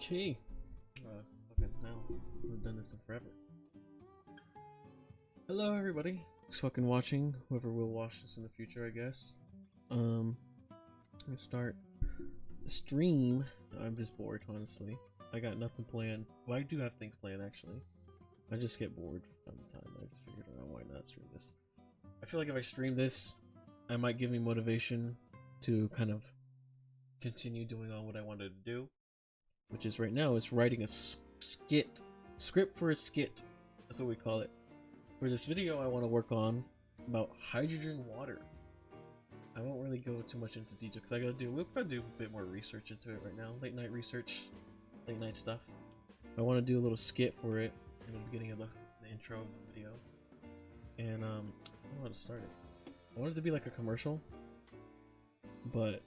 Okay. Okay, now we've done this in forever. Hello, everybody. Who's fucking watching? Whoever will watch this in the future, I guess. Let's start the stream. I'm just bored, honestly. I got nothing planned. Well, I do have things planned, actually. I just get bored from time to time. I just figured out why not stream this. I feel like if I stream this, it might give me motivation to kind of continue doing on what I wanted to do, which is right now is writing a script for a skit. That's what we call it. For this video, I want to work on about hydrogen water. I won't really go too much into detail because we'll probably do a bit more research into it right now. Late night research, late night stuff. I want to do a little skit for it in the beginning of the intro of the video. And I don't know how to start it. I want it to be like a commercial, but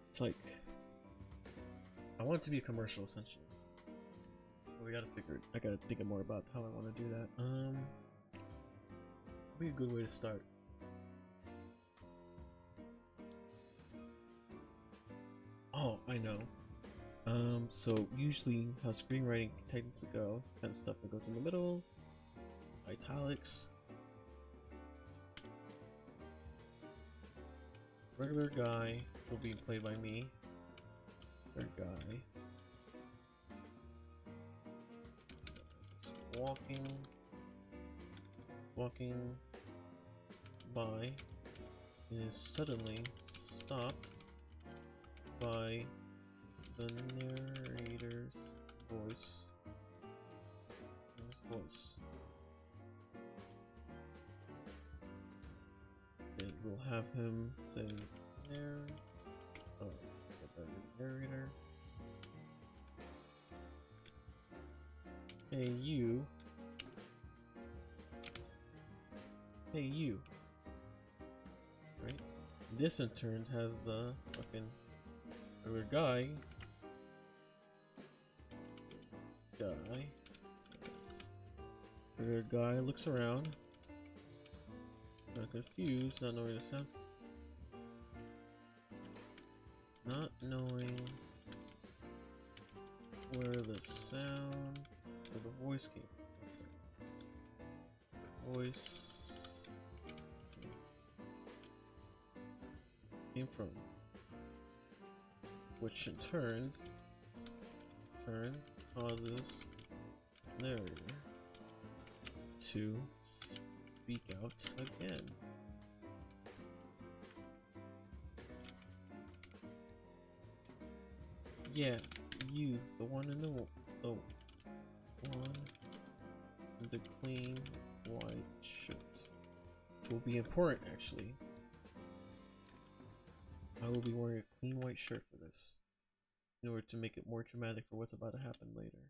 it's like I want it to be a commercial essentially. But we gotta figure it. I gotta think more about how I want to do that. Would be a good way to start. Oh, I know. So usually how screenwriting techniques go, kind of stuff that goes in the middle, italics, regular guy, which will be played by me, third guy, walking by, is suddenly stopped by the narrator's voice. Then we'll have him say narrator. Hey you. Hey you. Right? This in turn has the fucking other guy. The guy looks around, kind of confused, not knowing the sound, not knowing where the sound or the voice came from. Let's see. Voice came from, which in turn causes narrator to speak out again. Yeah, you, the one in the one in the clean white shirt, which will be important actually. I will be wearing a clean white shirt for this, in order to make it more dramatic for what's about to happen later.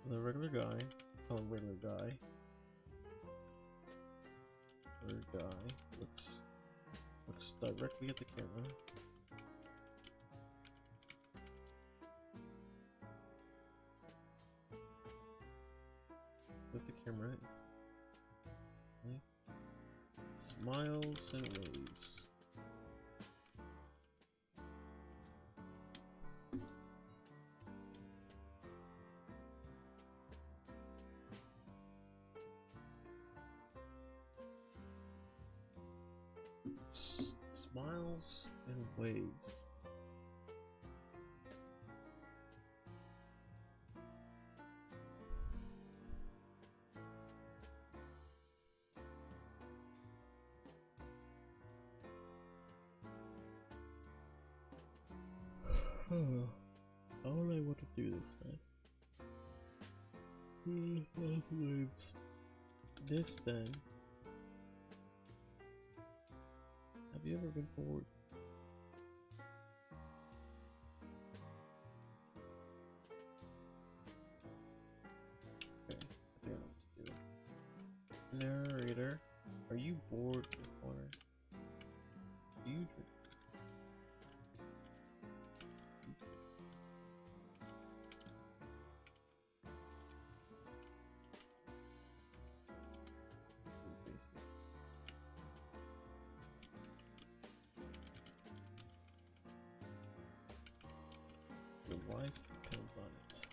The regular guy, call him regular guy. Regular guy looks directly at the camera. With the camera in. Okay. Smiles and waves. Smiles and waves. How would I want to do this then? Smiles and waves. This then. Have you ever been bored? Okay, I think I know what to do. Narrator, are you bored with water? Do you drink? Your life depends on it.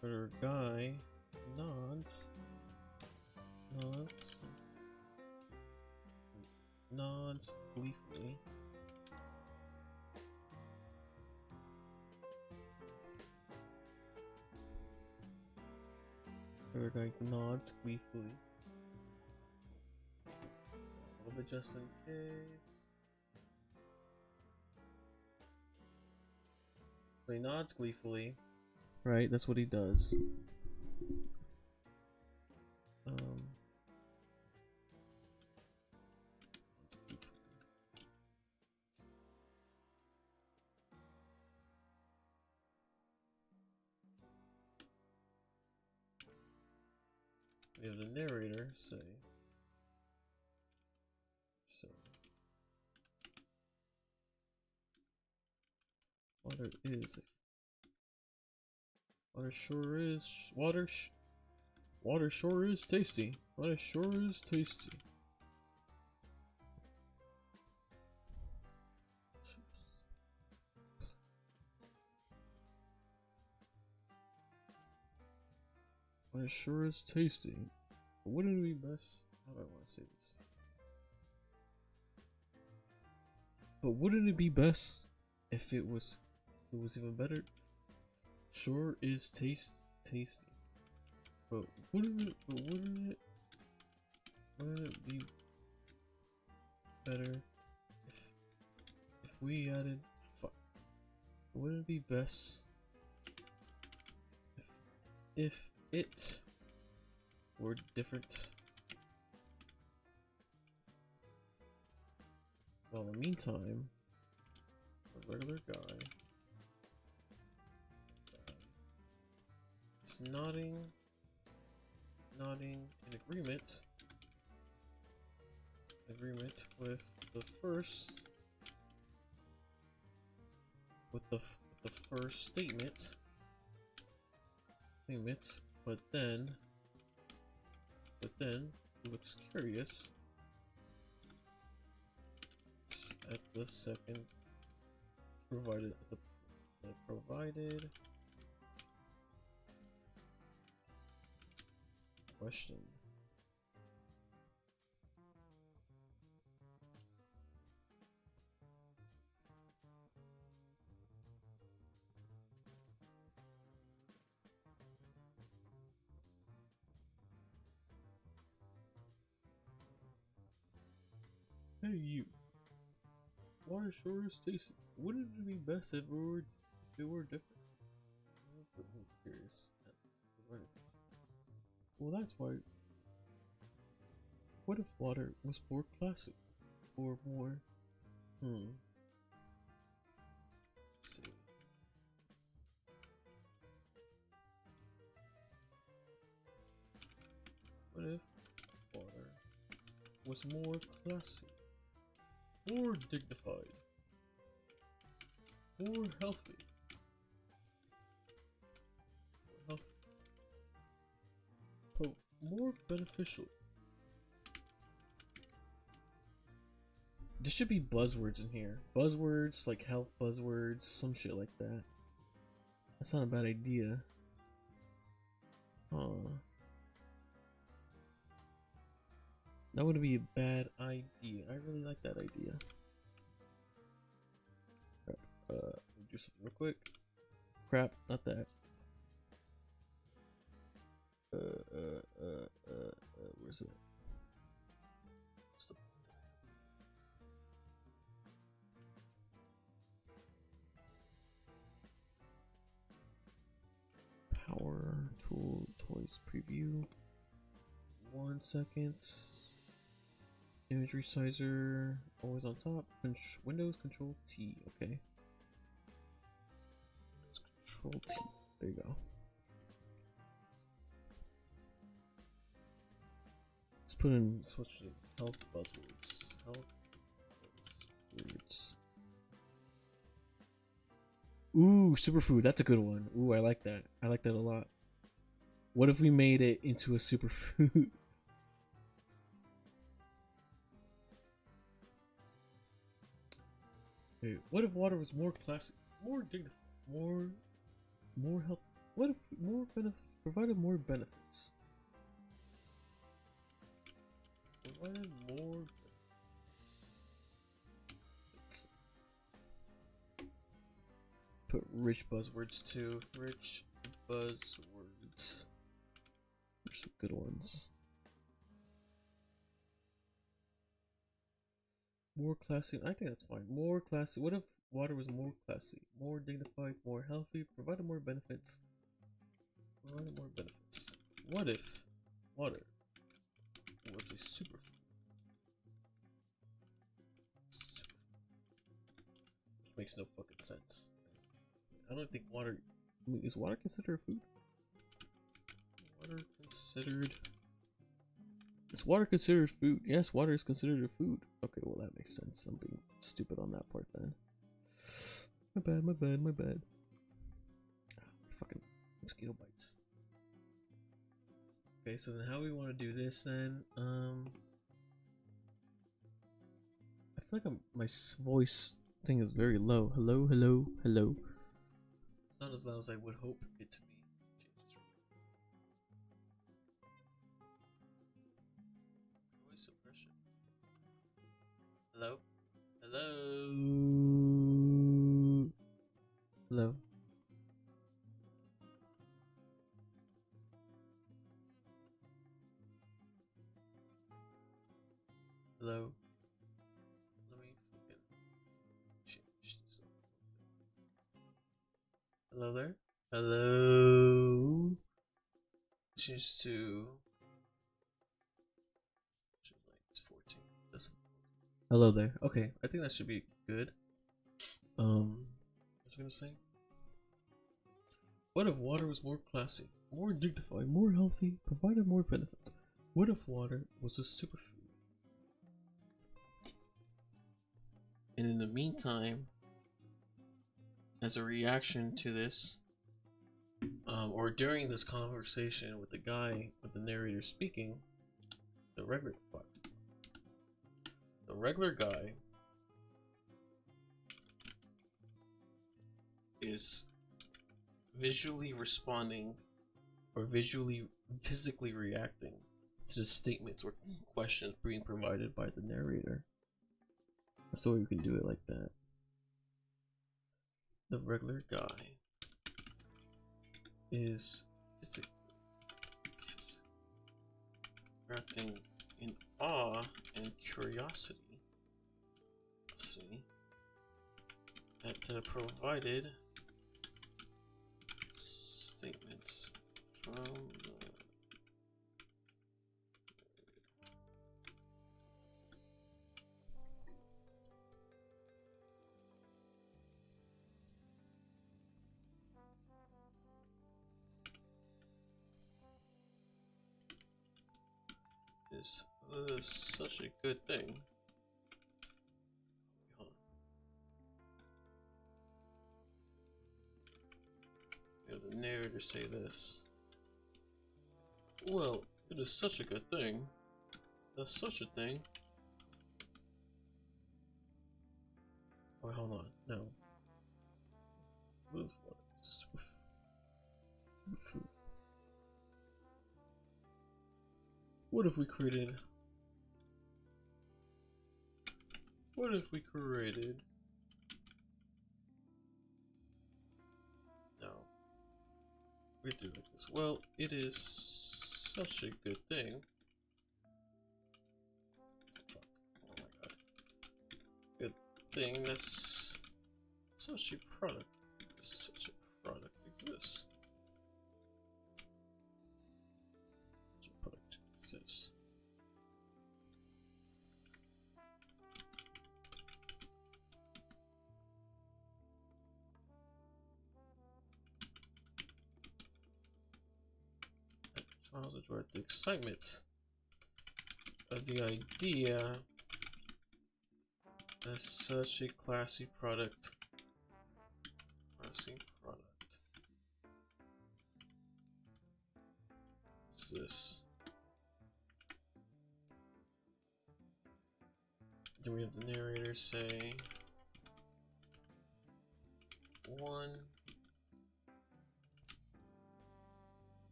Her guy nods gleefully. Her guy nods gleefully. A little bit just in case. So he nods gleefully. Right, that's what he does. We have the narrator say, so water sure is tasty. Water sure is tasty. Water sure is tasty. But wouldn't it be best? How do I want to say this? But wouldn't it be best if it was even better? Sure is tasty. But wouldn't it be better if we added wouldn't it be best if it were different? Well, in the meantime, a regular guy is nodding in agreement with the first statement, but then he looks curious at the second provided question. Hey you, water sure is tasty. Wouldn't it be best if it were different? I'm curious. Well, that's why. What if water was more classic? Or more... Let's see. What if water was more classy? More dignified? More healthy? But more beneficial? There should be buzzwords in here. Buzzwords, like health buzzwords, some shit like that. That's not a bad idea. That wouldn't be a bad idea. I really like that idea. Do something real quick. Crap, not that. Where's it? Power tool toys preview. 1 second. Image resizer always on top. Windows Control T. Okay. Control T. There you go. Let's put in switch to health buzzwords. Health buzzwords. Ooh, superfood. That's a good one. Ooh, I like that. I like that a lot. What if we made it into a superfood? Wait, what if water was more classic, more dignified, more health? What if provided more benefits? Provided more benefits. Put rich buzzwords too. Rich buzzwords. There's some good ones. More classy. I think that's fine. More classy. What if water was more classy, more dignified, more healthy, provided more benefits? Provided more benefits. What if water was a superfood? Makes no fucking sense. I don't think water. I mean, is water considered a food? Water considered. Is water considered food? Yes, water is considered a food. Okay, well that makes sense. I'm being stupid on that part then. My bad, my bad, my bad. Fucking mosquito bites. Okay, so then how we want to do this then? I feel like my voice thing is very low. Hello, hello, hello. It's not as loud as I would hope it to be. Voice suppression. Hello? Hello? Hello? Hello? Let me fucking change this up. Hello there? Hello? Change to... It's 14. Hello there. Okay, I think that should be good. What was I gonna say? What if water was more classy, more dignified, more healthy, provided more benefits? What if water was a superfood? And in the meantime, as a reaction to this, or during this conversation with the guy, with the narrator speaking, the regular guy is visually responding or physically reacting to the statements or questions being provided by the narrator. So you can do it like that. The regular guy is physically reacting in awe and curiosity at the provided statements from the is such a good thing. The narrator say this. Well, it is such a good thing. That's such a thing. Oh, hold on. No. What if we created? What if we created? No. We do like this. Well, it is such a good thing. Fuck. Oh my god. Good thing that's such a product. Such a product exists. Such a product exists. Trials enjoy the excitement the idea that such a classy product. What's this? Then we have the narrator say one.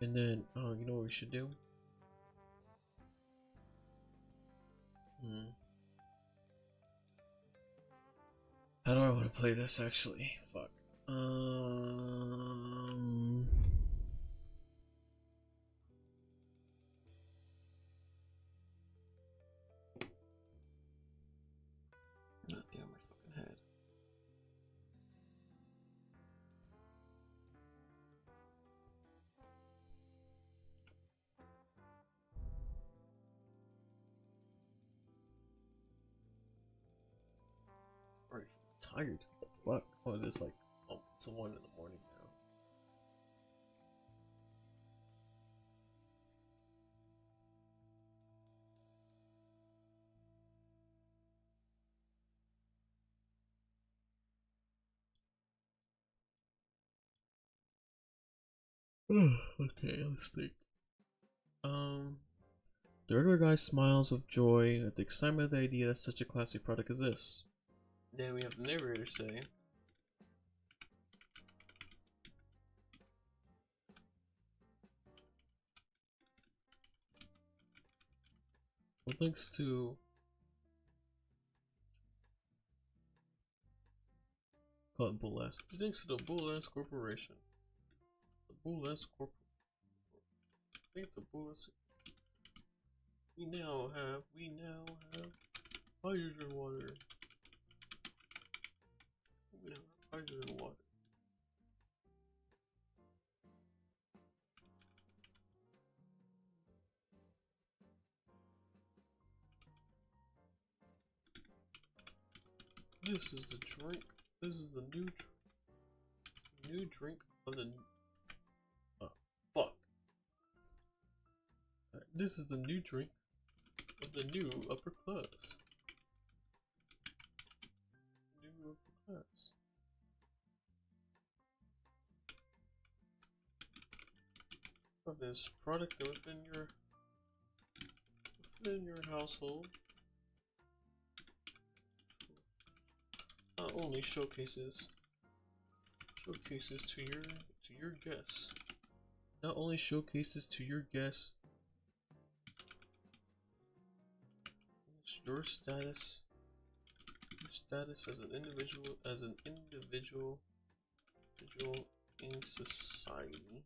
And then, oh, you know what we should do? How do I want to play this actually? Fuck. God damn my fucking head. Already tired. What the fuck? Oh, it is like, oh, it's 1 in the morning now. Okay, let's think. The regular guy smiles with joy at the excitement of the idea that such a classy product as this. Then we have the narrator say, well, thanks to call it Bull-esque. Thanks to the Bull-esque Corporation. The Bull-esque Corp. I think it's a Bull-esque. We now have hydrogen water. We have hydrogen water. This is the drink. This is the new drink of the. Fuck. This is the new drink of the new upper class. New upper class. Of this product within your household. Not only showcases to your guests. Not only showcases to your guests your status as an individual in society,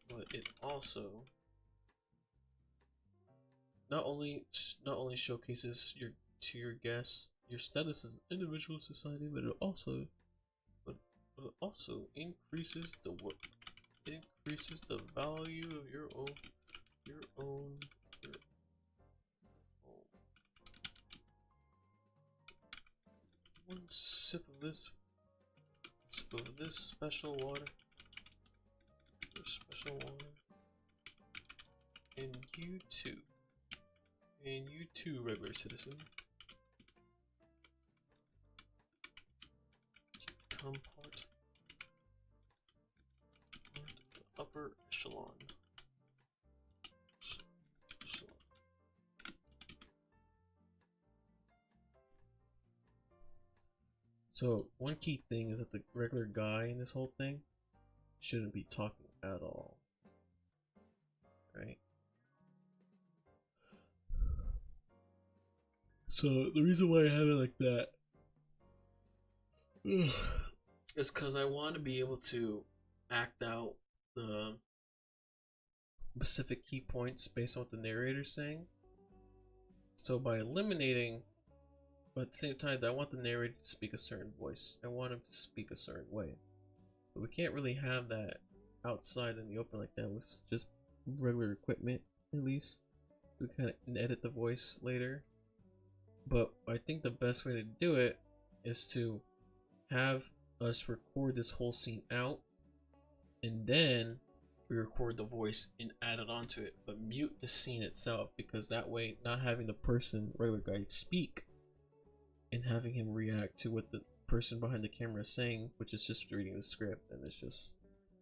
but it also not only showcases to your guests your status as an individual in society, but it also increases the value of your own. One sip of this special water, and you too, regular citizen, become part of the upper echelon. So one key thing is that the regular guy in this whole thing shouldn't be talking at all, right? So the reason why I have it like that is because I want to be able to act out the specific key points based on what the narrator's saying. So by eliminating, but at the same time, I want the narrator to speak a certain voice. I want him to speak a certain way. But we can't really have that outside in the open like that with just regular equipment, at least. We kind of edit the voice later. But I think the best way to do it is to have us record this whole scene out, and then we record the voice and add it onto it, but mute the scene itself, because that way, not having the regular guy speak and having him react to what the person behind the camera is saying, which is just reading the script, and it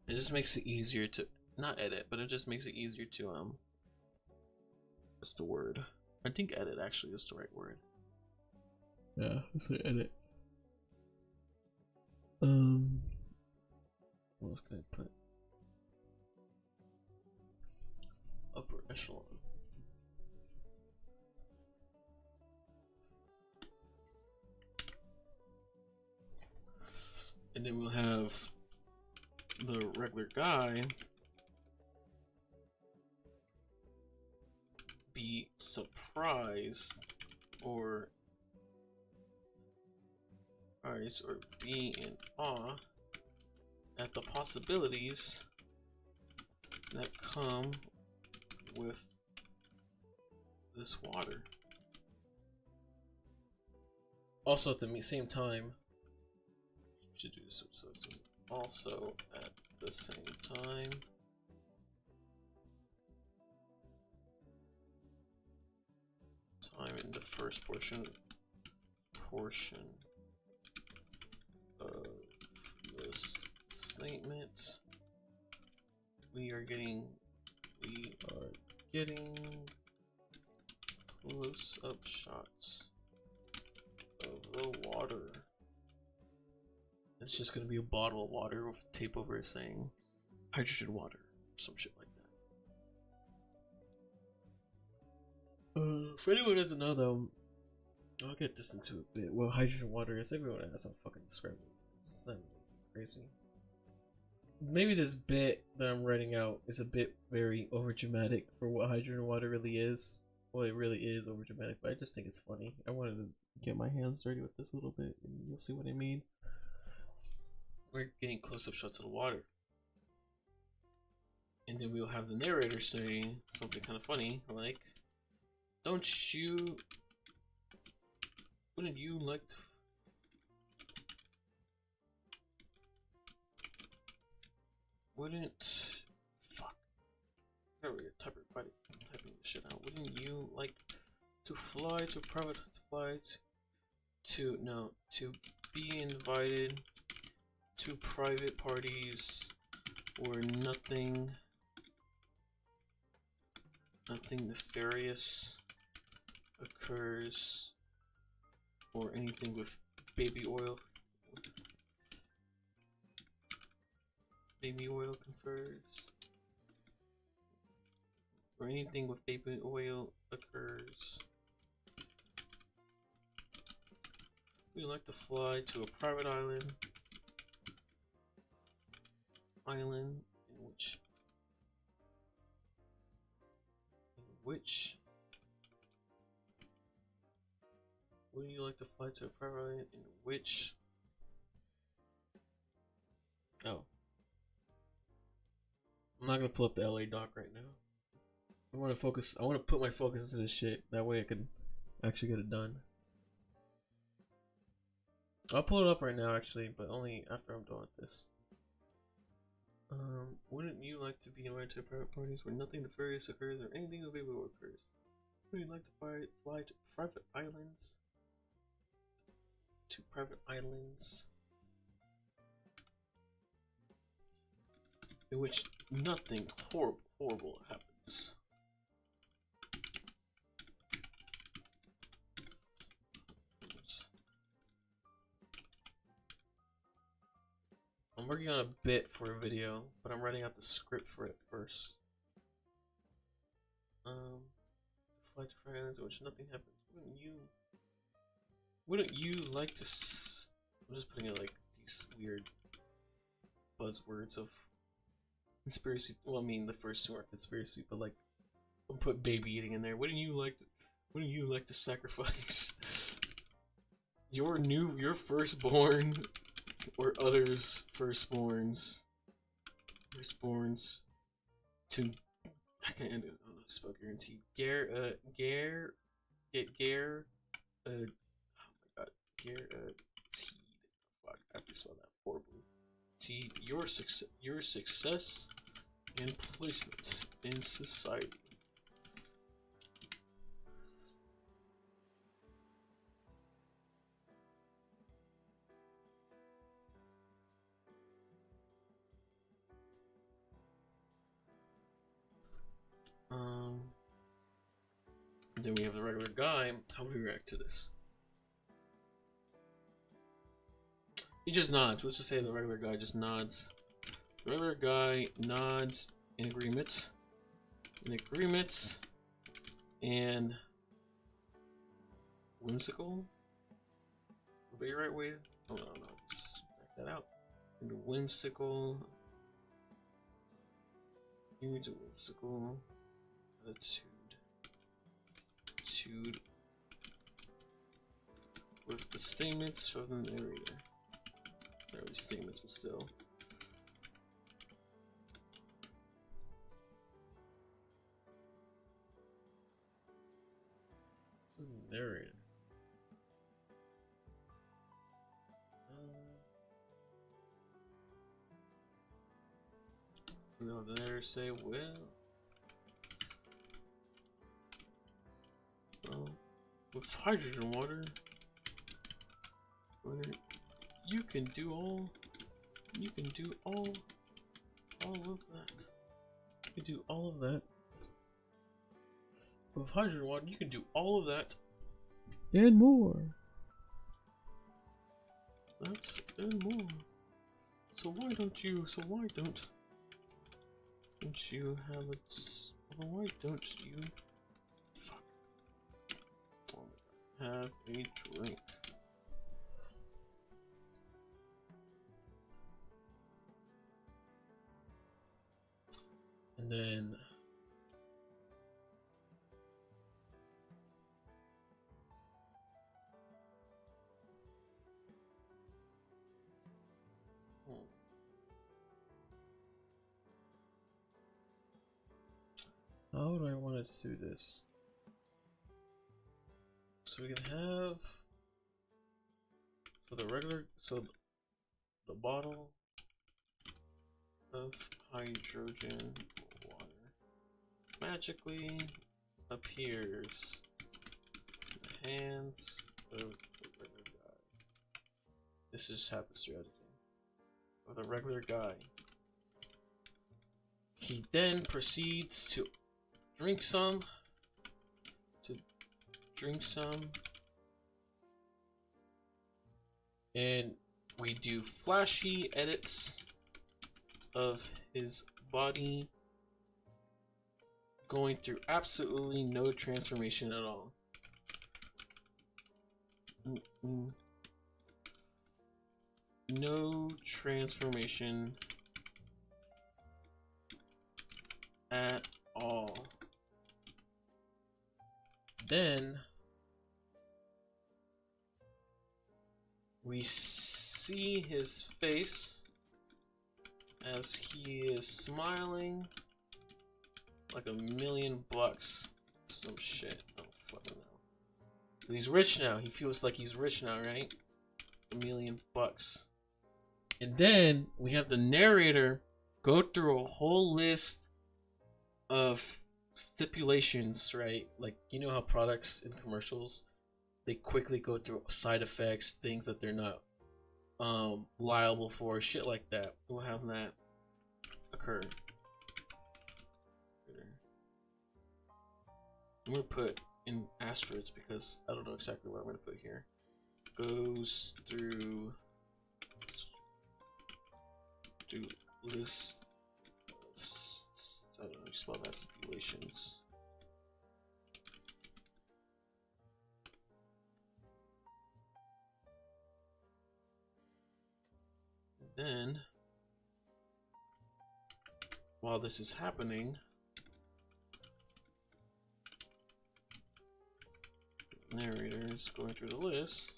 just makes it easier to not edit, but it just makes it easier to what's the word? I think edit actually is the right word. Yeah, let's say edit. What else can I put? Upper echelon. And then we'll have the regular guy be surprised or be in awe at the possibilities that come with this water. Also, at the same time, to do this, so also at the same time, in the first portion of this statement, we are getting close-up shots of the water. It's just gonna be a bottle of water with tape over it saying hydrogen water, some shit like that. For anyone who doesn't know though, I'll get this into a bit. Well, hydrogen water is, everyone has, I'll fucking describe it. It's not crazy. Maybe this bit that I'm writing out is a bit very over dramatic for what hydrogen water really is. Well, it really is over dramatic, but I just think it's funny. I wanted to get my hands dirty with this a little bit, and you'll see what I mean. We're getting close-up shots of the water, and then we'll have the narrator say something kind of funny, like, "Don't you? Wouldn't you like to?" Fuck. There we go. Typing this shit out. Wouldn't you like to fly to be invited to private parties where nothing nefarious occurs, or anything with baby oil confers, or anything with baby oil occurs? We like to fly to a private island in which would you like to fly to a private island in which? Oh, I'm not gonna pull up the LA doc right now. I want to put my focus into this shit. That way I can actually get it done. I'll pull it up right now actually, but only after I'm done with this. Wouldn't you like to be invited to private parties where nothing nefarious occurs or anything of evil occurs? Would you like to fly to private islands? In which nothing horrible happens. I'm working on a bit for a video, but I'm writing out the script for it first. Fly to private islands in which nothing happens. Wouldn't you like to? I'm just putting it like these weird buzzwords of conspiracy. Well, I mean the first two are conspiracy, but like I'll put baby eating in there. Wouldn't you like to sacrifice your firstborn or others' firstborns to, I can't end it. I don't know, spell guarantee. Oh my god, guaranteed. Fuck, I have to spell that guarantee your success and placement in society. Then we have the regular guy. How do we react to this? He just nods. Let's just say the regular guy just nods. The regular guy nods in agreement. In agreement. And whimsical? Would be the right way? Oh no, just back that out. And whimsical. You need a whimsical attitude. With the statements from the narrator. There are statements, but still. Narrator. No, the narrator say, well, with hydrogen water, you can do all of that. You can do all of that. With hydrogen water, you can do all of that. And more. That and more. So why don't you have it? Well, why don't you have a drink? And then how would I want to do this? So we can have the bottle of hydrogen water magically appears in the hands of the regular guy. This is happens strategy of the regular guy. He then proceeds to drink some. And we do flashy edits of his body going through absolutely no transformation at all. No transformation at all. Then we see his face as he is smiling like $1,000,000. Some shit. I don't fucking know. He's rich now. He feels like he's rich now, right? $1,000,000. And then we have the narrator go through a whole list of stipulations, right? Like, you know how products in commercials, they quickly go through side effects, things that they're not liable for, shit like that. We'll have that occur. I'm gonna put in asterisks because I don't know exactly what I'm gonna put here. Goes through list of, I don't know, you spell that, stipulations. And then, while this is happening, the narrator is going through the list.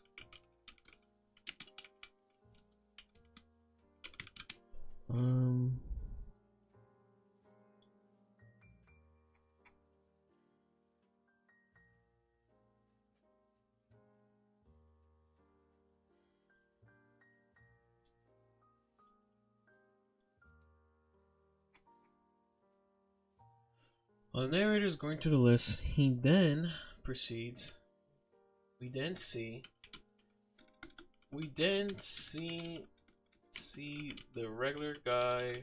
While the narrator is going through the list, he then proceeds. We then see the regular guy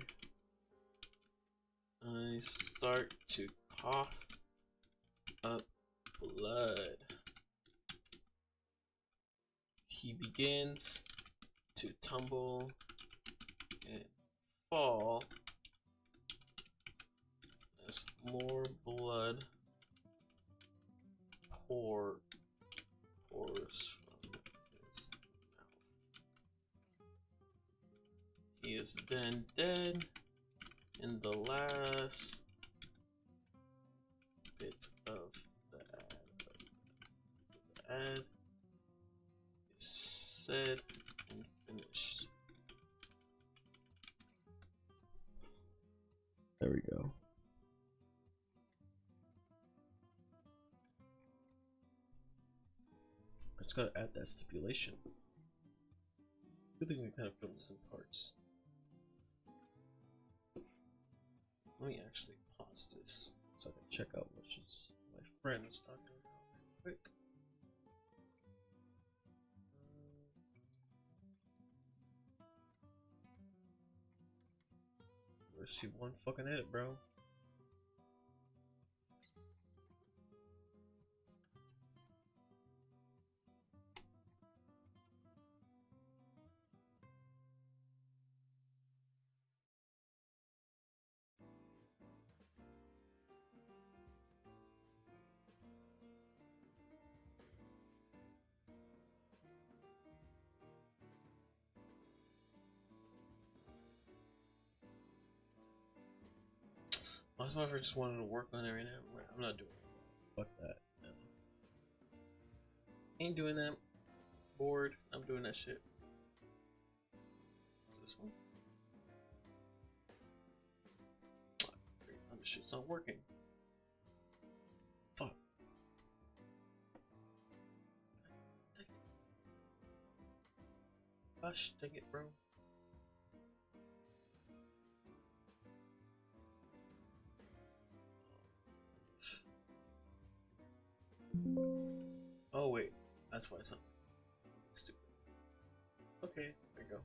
start to cough up blood. He begins to tumble and fall as more blood pours from his mouth. He is then dead in the last bit of the ad is said and finished. There we go. I just gotta add that stipulation. Good thing we kind of filmed some parts. Let me actually pause this so I can check out what my friend is talking about real quick. Let's see one fucking edit, bro. My wife just wanted to work on it right now. I'm not doing it. Fuck that. No. Ain't doing that. Bored. I'm doing that shit. This one. Oh, this shit's not working. Fuck. Gosh, dang it, bro. Oh wait, that's why it's not stupid. Okay, there you go.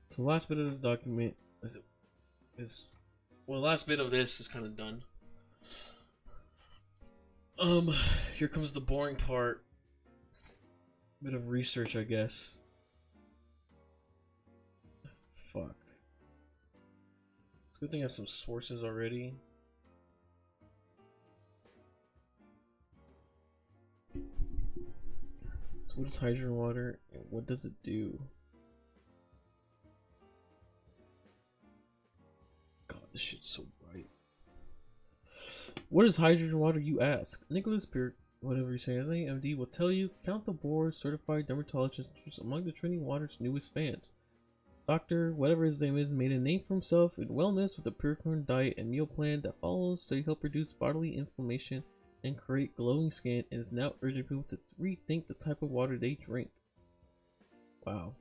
So the last bit of this document well, the last bit of this is kind of done. Here comes the boring part. Bit of research, I guess. Fuck. It's a good thing I have some sources already. So what is hydrogen water and what does it do? God, this shit's so bright. What is hydrogen water, you ask? Nicholas Peart, whatever you say, as AMD will tell you, count the board certified dermatologist who's among the drinking water's newest fans. Doctor, whatever his name is, made a name for himself in wellness with a puricorn diet and meal plan that follows so he help reduce bodily inflammation and create glowing skin, and is now urging people to rethink the type of water they drink. Wow.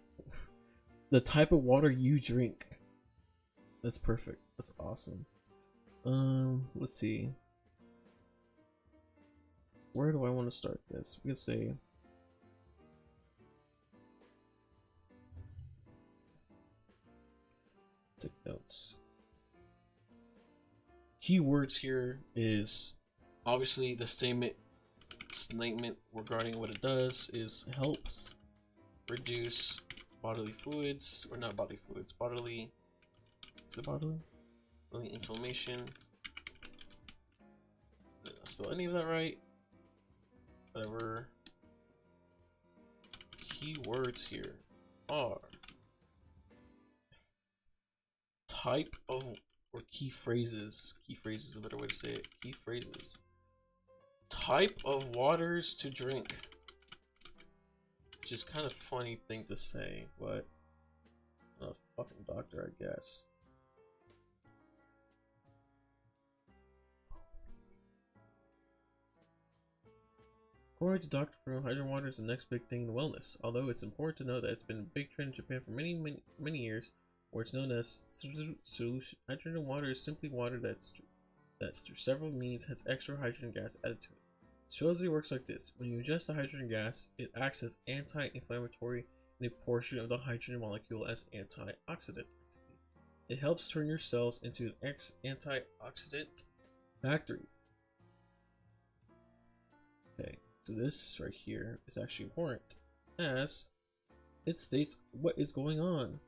The type of water you drink. That's perfect. That's awesome. Let's see. Where do I want to start this? We can say take notes. Keywords here is obviously the statement regarding what it does is helps reduce bodily fluids, or not bodily fluids, bodily, is it bodily? Bodily inflammation. Did I spell any of that right? Whatever. Keywords here are type of, or key phrases. Key phrases is a better way to say it. Key phrases. Type of waters to drink. Which is kind of funny thing to say, but I'm not a fucking doctor, I guess. According to Dr. Bruno, hydrogen water is the next big thing in wellness. Although it's important to know that it's been a big trend in Japan for many years, or it's known as solution. Hydrogen water is simply water that's through several means has extra hydrogen gas added to it. It supposedly works like this. When you ingest the hydrogen gas, it acts as anti-inflammatory in a portion of the hydrogen molecule as antioxidant. It helps turn your cells into an antioxidant factory. Okay, so this right here is actually important as it states what is going on.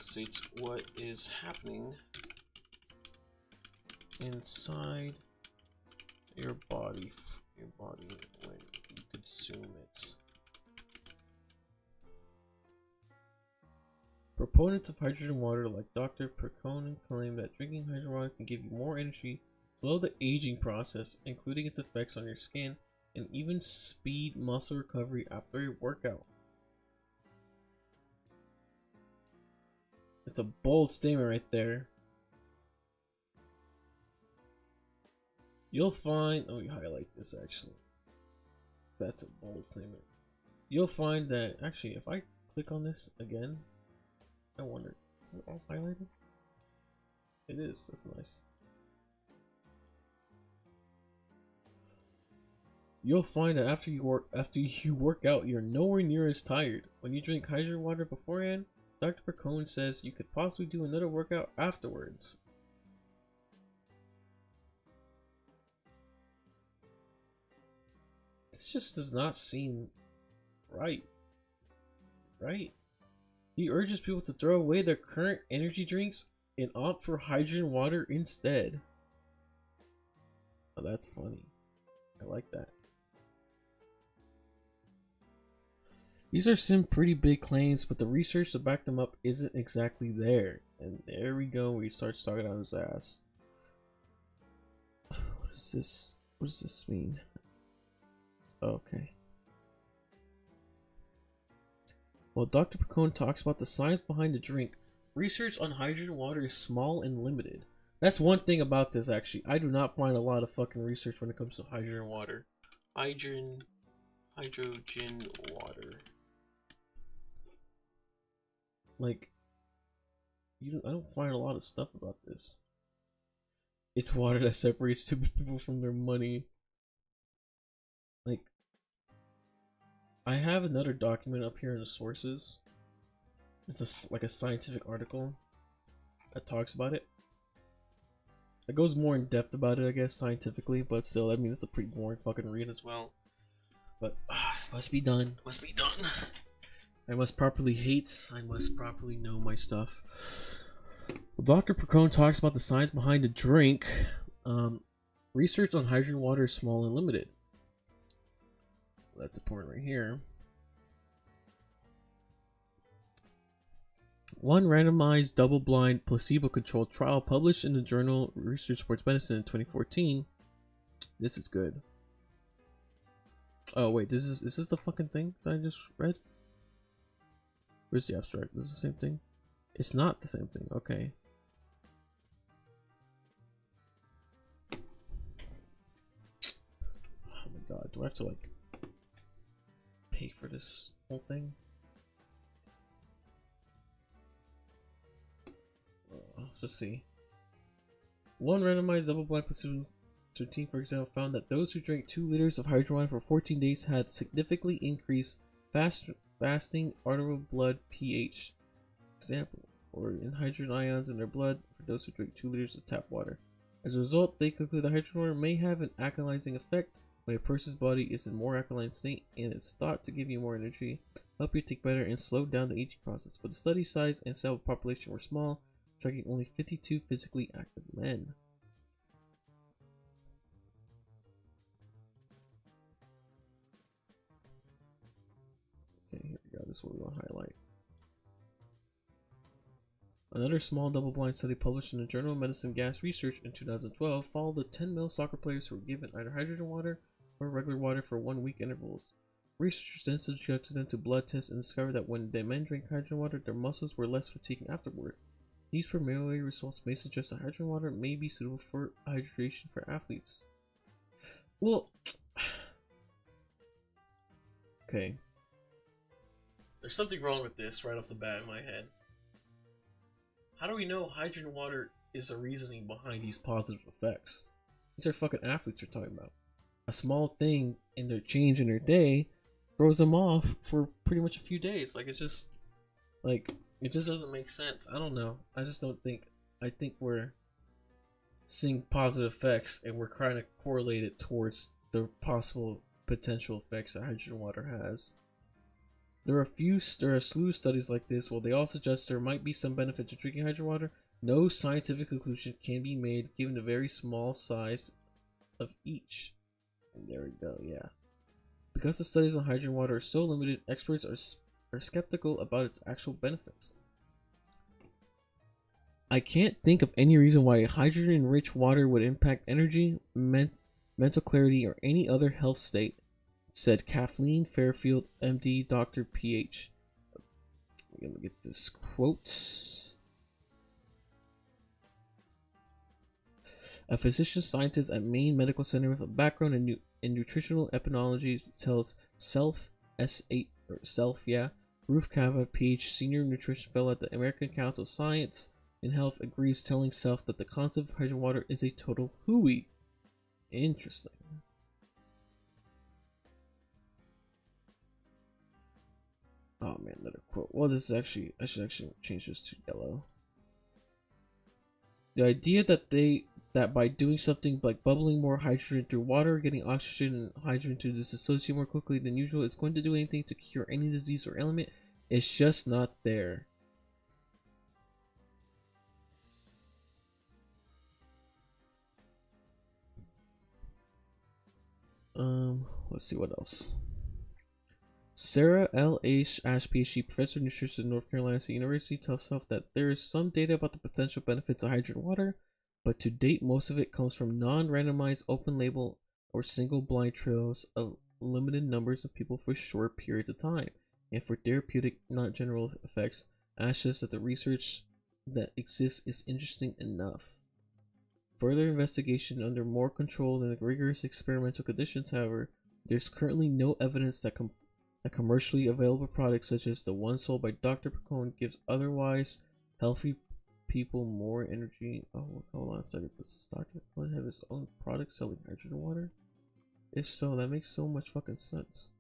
States what is happening inside your body when you consume it. Proponents of hydrogen water like Dr. Perkonen claim that drinking hydrogen water can give you more energy, slow the aging process, including its effects on your skin, and even speed muscle recovery after a workout. It's a bold statement right there. You'll find, let me highlight this actually. That's a bold statement. You'll find that, actually, if I click on this again, I wonder, is it all highlighted? It is, that's nice. You'll find that after you work out, you're nowhere near as tired. When you drink hydrogen water beforehand, Dr. Perkonen says you could possibly do another workout afterwards. This just does not seem right. Right? He urges people to throw away their current energy drinks and opt for hydrogen water instead. Oh, that's funny. I like that. These are some pretty big claims, but the research to back them up isn't exactly there. And there we go, we start talking on his ass. What is this? What does this mean? Okay. While Dr. Perkonen talks about the science behind the drink, research on hydrogen water is small and limited. That's one thing about this, actually. I do not find a lot of fucking research when it comes to hydrogen water. Hydrogen water. Like, I don't find a lot of stuff about this. It's water that separates stupid people from their money. Like, I have another document up here in the sources. It's like a scientific article that talks about it. It goes more in depth about it, I guess, scientifically, but still, I mean, it's a pretty boring fucking read as well. But must be done. Must be done. I must properly hate. I must properly know my stuff. Well, Dr. Perkonen talks about the science behind the drink. Research on hydrogen water is small and limited. That's important right here. One randomized, double-blind, placebo-controlled trial published in the journal Research Sports Medicine in 2014. This is good. Oh wait, is this the fucking thing that I just read? Where's the abstract? Is it the same thing? It's not the same thing. Okay. Oh my god, do I have to like pay for this whole thing? Let's see. One randomized double-blind placebo 13, for example, found that those who drank 2 liters of hydrogen water for 14 days had significantly increased fasting arterial blood pH. Example, or in hydrogen ions in their blood for those who drink 2 liters of tap water. As a result, they conclude that hydrogen water may have an alkalizing effect when a person's body is in more alkaline state, and it's thought to give you more energy, help you think better, and slow down the aging process. But the study size and cell population were small, tracking only 52 physically active men. Okay, here we go. This is what we want to highlight. Another small double-blind study published in the Journal of Medicine Gas Research in 2012 followed the 10 male soccer players who were given either hydrogen water or regular water for 1-week intervals. Researchers then subjected them to blood tests and discovered that when the men drank hydrogen water, their muscles were less fatiguing afterward. These preliminary results may suggest that hydrogen water may be suitable for hydration for athletes. Well, okay. There's something wrong with this right off the bat in my head. How do we know hydrogen water is the reasoning behind these positive effects? These are fucking athletes we're talking about. A small thing in their change in their day throws them off for pretty much a few days. Like, it's just, like, it just doesn't make sense. I don't know. I just don't think, I think we're seeing positive effects and we're trying to correlate it towards the possible potential effects that hydrogen water has. There are a slew of studies like this. While they all suggest there might be some benefit to drinking hydrogen water, no scientific conclusion can be made given the very small size of each. And there we go, yeah. Because the studies on hydrogen water are so limited, experts are skeptical about its actual benefits. I can't think of any reason why hydrogen-rich water would impact energy, mental clarity, or any other health state, said Kathleen Fairfield, MD, Dr. PH. I'm gonna get this quote. A physician scientist at Maine Medical Center with a background in nutritional epidemiology tells Self Ruth Cava, PH, senior nutrition fellow at the American Council of Science and Health, agrees, telling Self that the concept of hydrogen water is a total hooey. Interesting. Oh man, another quote. Well, this is actually, I should actually change this to yellow. The idea that by doing something like bubbling more hydrogen through water, getting oxygen and hydrogen to disassociate more quickly than usual, is going to do anything to cure any disease or ailment, it's just not there. Let's see what else. Sarah L. Ash, PhD, professor of nutrition at North Carolina State University, tells Self that there is some data about the potential benefits of hydrogen water, but to date, most of it comes from non-randomized, open-label, or single-blind trials of limited numbers of people for short periods of time, and for therapeutic, not general effects. Ash says that the research that exists is interesting enough. Further investigation under more controlled and rigorous experimental conditions, however, there's currently no evidence that commercially available products such as the one sold by Dr. Pacone gives otherwise healthy people more energy. Oh, hold on a second. Does Dr. Pacone have his own product selling hydrogen water? If so, that makes so much fucking sense.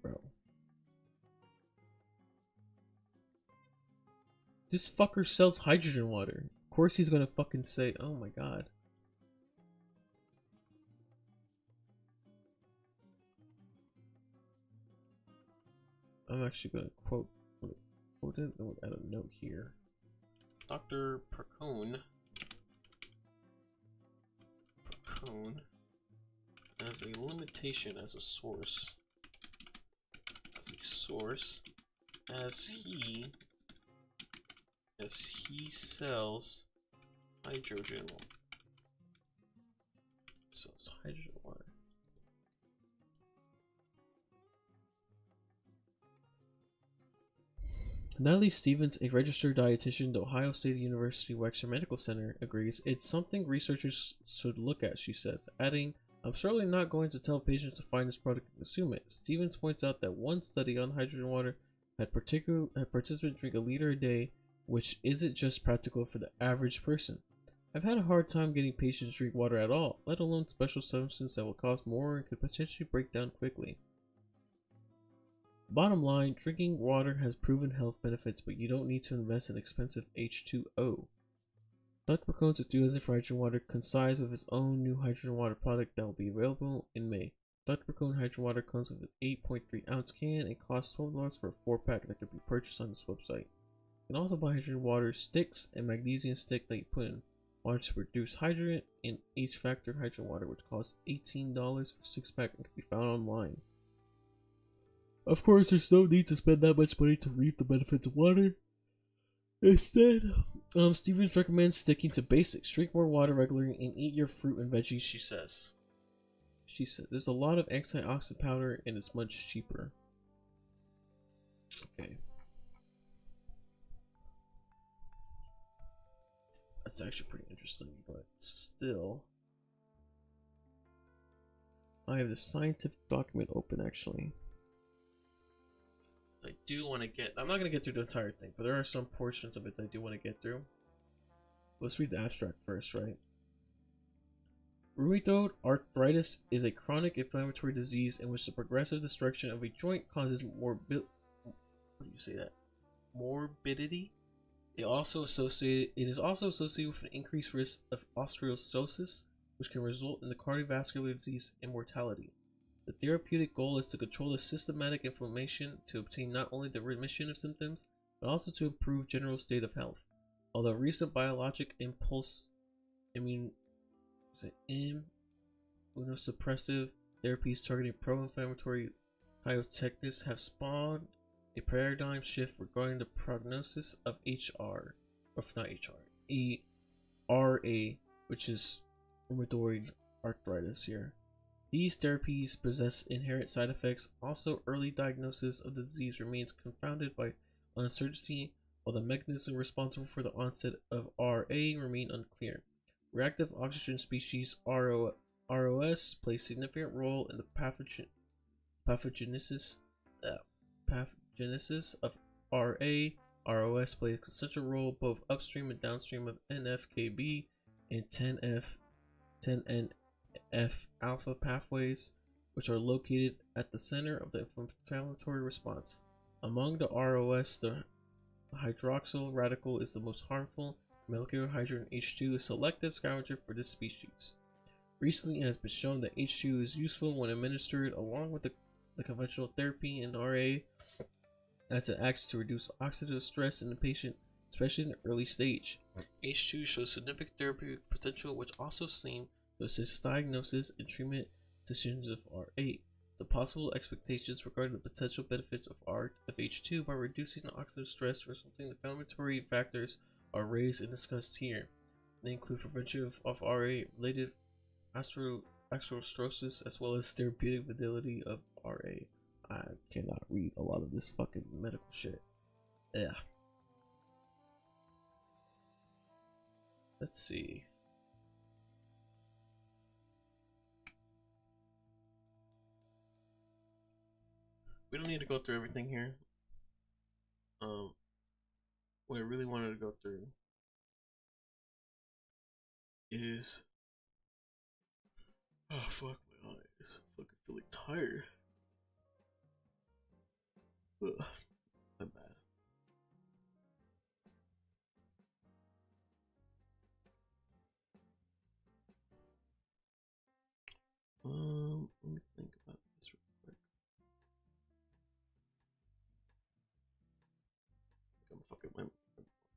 Bro. This fucker sells hydrogen water. Of course he's gonna fucking say, oh my god. I'm actually gonna quote it. I'll add a note here. Dr. Pacone has a limitation as a source. As he sells hydrogen water. Natalie Stevens, a registered dietitian at the Ohio State University Wexner Medical Center, agrees it's something researchers should look at, she says, adding, I'm certainly not going to tell patients to find this product and consume it. Stevens points out that one study on hydrogen water had participants drink a liter a day, which isn't just practical for the average person. I've had a hard time getting patients to drink water at all, let alone special substances that will cost more and could potentially break down quickly. Bottom line, drinking water has proven health benefits, but you don't need to invest in expensive H2O. Dr. Pacone's enthusiasm for hydrogen water coincides with his own new hydrogen water product that will be available in May. Dr. Pacone hydrogen water comes with an 8.3 ounce can and costs $12 for a 4-pack that can be purchased on this website. You can also buy hydrogen water sticks and magnesium stick that you put in water to produce hydrogen and H-Factor hydrogen water, which costs $18 for 6-pack and can be found online. Of course, there's no need to spend that much money to reap the benefits of water. Instead, Stevens recommends sticking to basics. Drink more water regularly and eat your fruit and veggies, she says. She said there's a lot of antioxidant powder and it's much cheaper. Okay. It's actually pretty interesting, but still. I have the scientific document open actually. I do want to get, I'm not going to get through the entire thing, but there are some portions of it that I do want to get through. Let's read the abstract first, right? Rheumatoid arthritis is a chronic inflammatory disease in which the progressive destruction of a joint causes morbidity. It is also associated with an increased risk of osteoporosis, which can result in the cardiovascular disease and mortality. The therapeutic goal is to control the systematic inflammation to obtain not only the remission of symptoms, but also to improve general state of health. Although recent biologic immunosuppressive therapies targeting pro-inflammatory pyrotechnics have spawned a paradigm shift regarding the prognosis of RA, which is rheumatoid arthritis here. These therapies possess inherent side effects. Also, early diagnosis of the disease remains confounded by uncertainty, while the mechanism responsible for the onset of RA remain unclear. Reactive oxygen species ROS play a significant role in the pathogenesis of RA. ROS plays a central role both upstream and downstream of NF-κB and 10F alpha pathways, which are located at the center of the inflammatory response. Among the ROS, the hydroxyl radical is the most harmful. Molecular hydrogen H2 is a selective scavenger for this species. Recently, it has been shown that H2 is useful when administered along with the conventional therapy in RA, as it acts to reduce oxidative stress in the patient, especially in the early stage. H2 shows significant therapeutic potential, which also seems to assist diagnosis and treatment decisions of RA. The possible expectations regarding the potential benefits of H2 by reducing the oxidative stress resulting in inflammatory factors are raised and discussed here. They include prevention of RA-related atherosclerosis as well as therapeutic validity of RA. I cannot read a lot of this fucking medical shit. Yeah. Let's see. We don't need to go through everything here. What I really wanted to go through is, oh fuck my eyes, I'm fucking feeling tired. Ugh, my bad. Let me think about this real quick. I'm fucking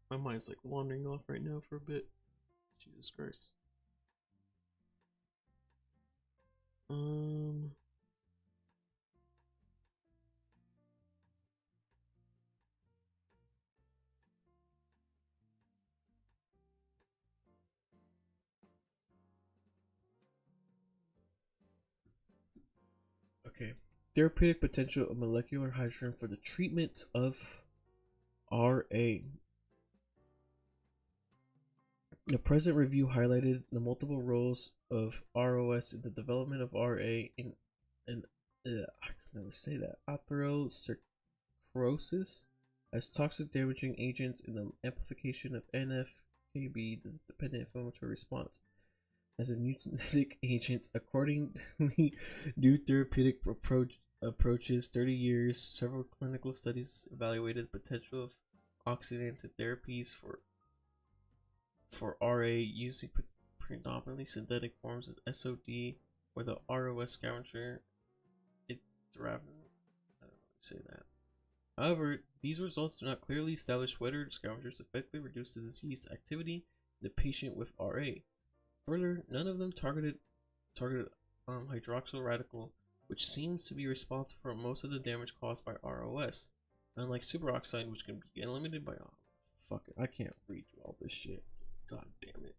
my mind's like wandering off right now for a bit. Jesus Christ. Okay. Therapeutic potential of molecular hydrogen for the treatment of RA. The present review highlighted the multiple roles of ROS in the development of RA I can never say that, atherosclerosis as toxic damaging agents in the amplification of NF-κB, the dependent inflammatory response. As a mutagenetic agent, accordingly, new therapeutic approaches, 30 years, several clinical studies evaluated the potential of oxidant therapies for RA using predominantly synthetic forms of SOD or the ROS scavenger. I don't know how to say that. However, these results do not clearly establish whether the scavengers effectively reduce the disease activity in the patient with RA. Further, none of them targeted hydroxyl radical, which seems to be responsible for most of the damage caused by ROS, unlike superoxide, which can be eliminated by fuck it, I can't read through all this shit. God damn it.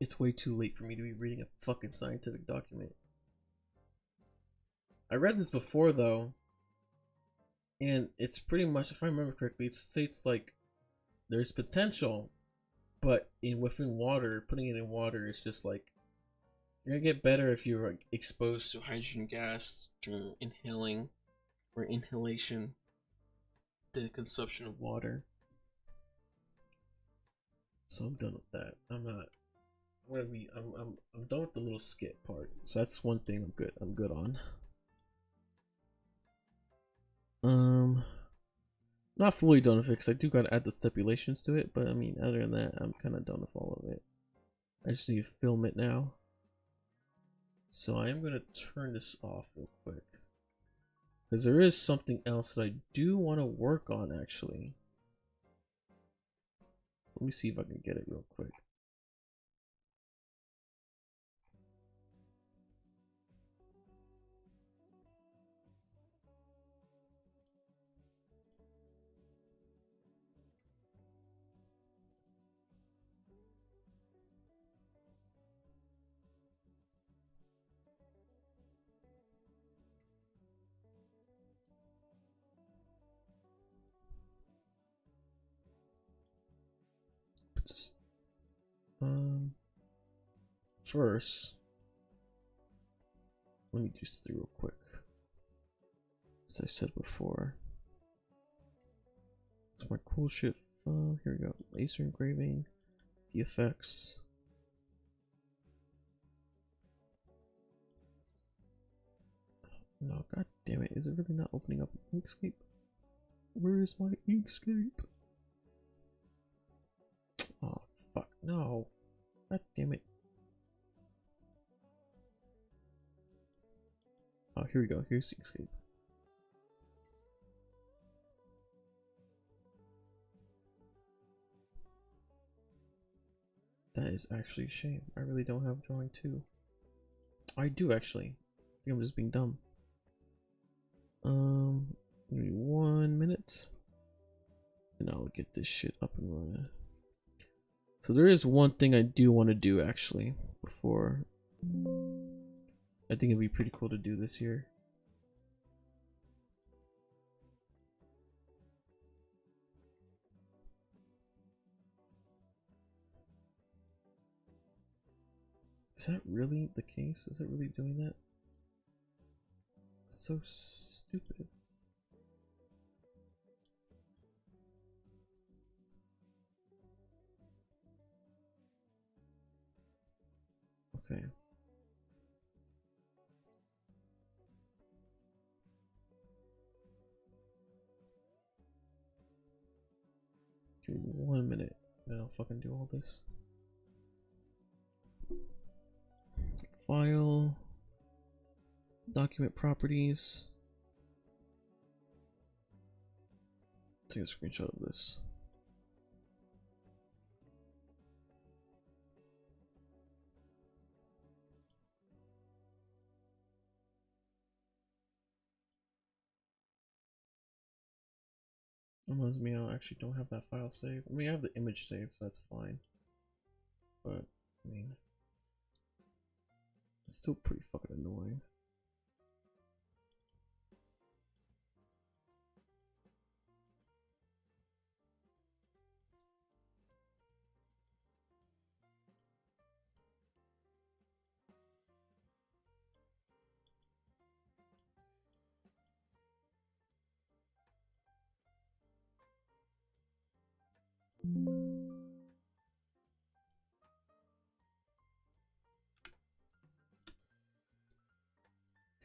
It's way too late for me to be reading a fucking scientific document. I read this before though, and it's pretty much, if I remember correctly, it states like there's potential but within water, putting it in water is just like you're gonna get better if you're like exposed to hydrogen gas during inhaling or inhalation, the consumption of water. So I'm done with that. I'm not. I'm gonna be. I'm done with the little skit part. So that's one thing I'm good. I'm good on. Not fully done with it because I do gotta add the stipulations to it. But I mean, other than that, I'm kind of done with all of it. I just need to film it now. So I am gonna turn this off real quick because there is something else that I do want to work on actually. Let me see if I can get it real quick. Just, first, let me just do real quick. As I said before, it's my cool shit. Here we go. Laser engraving, the effects. No, god damn it! Is it really not opening up Inkscape? Where is my Inkscape? Oh fuck no! God damn it! Oh, here we go. Here's Inkscape. That is actually a shame. I really don't have drawing 2. I do actually. I think I'm just being dumb. Give me 1 minute. And I'll get this shit up and running. So there is one thing I do want to do actually before. I think it'd be pretty cool to do this year. Is that really the case? Is it really doing that? It's so stupid. Okay. Give me 1 minute, then I'll fucking do all this. File, document properties. Take a screenshot of this. Reminds me I actually don't have that file saved. I mean, I have the image saved, so that's fine. But, I mean, it's still pretty fucking annoying.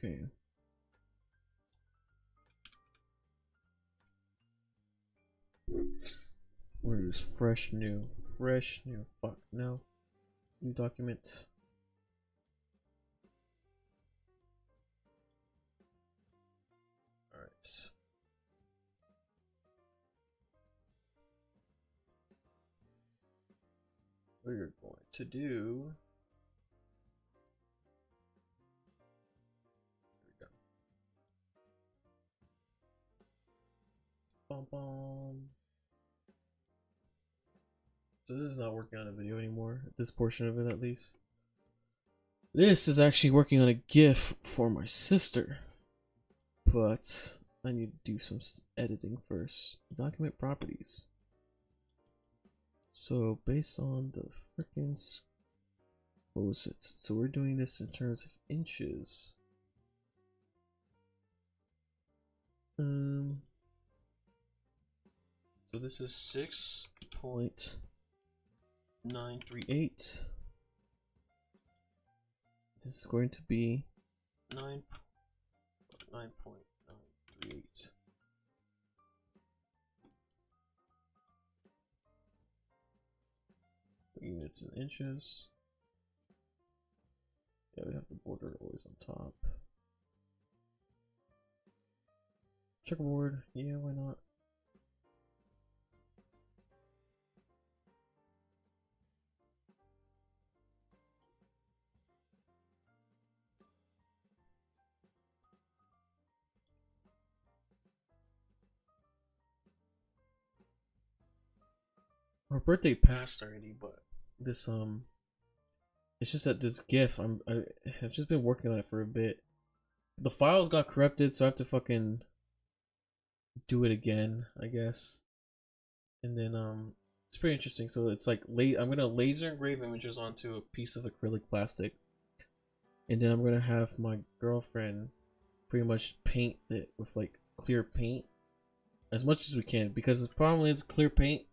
Okay. Where is fresh new? Fresh new. Fuck no. New document. Alright. We're going to do. Here we go. Bum bum. So this is not working on a video anymore. This portion of it, at least. This is actually working on a GIF for my sister, but I need to do some editing first. Document properties. So based on the freaking, what was it? So we're doing this in terms of inches. So this is 6.938. This is going to be 9.938. Units in inches. Yeah, we have the border always on top. Checkerboard, yeah, why not? Her birthday passed already, but this it's just that this GIF I have just been working on it for a bit. The files got corrupted, so I have to fucking do it again, I guess. And then it's pretty interesting. So it's like I'm gonna laser engrave images onto a piece of acrylic plastic, and then I'm gonna have my girlfriend pretty much paint it with like clear paint as much as we can, because the problem is clear paint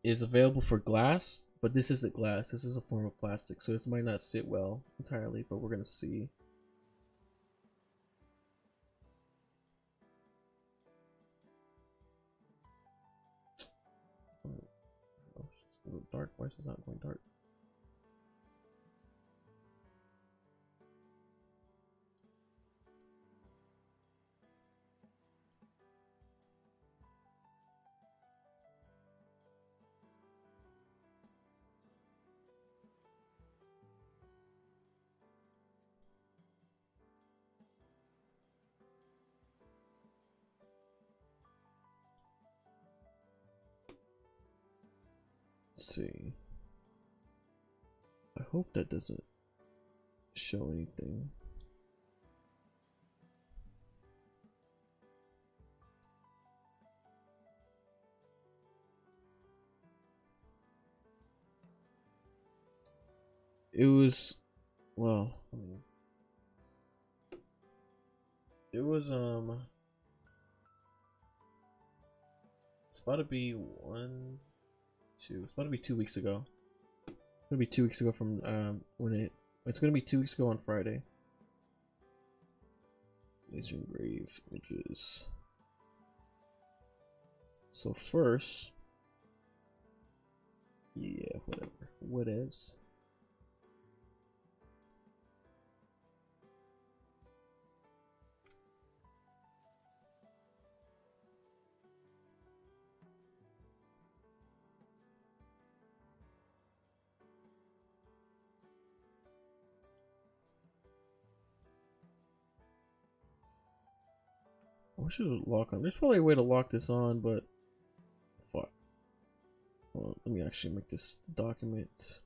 is available for glass, but this isn't glass. This is a form of plastic, so this might not sit well entirely, but we're gonna see. Oh, it's a little dark. Why is this not going dark? Let's see. I hope that doesn't show anything. It was, well, I mean, it was it's about to be it's about to be 2 weeks ago. It's gonna be 2 weeks ago from it's gonna be 2 weeks ago on Friday. Laser engrave images. So first, yeah, whatever, whatevs. I wish it would lock on. There's probably a way to lock this on, but fuck. Well, let me actually make this document,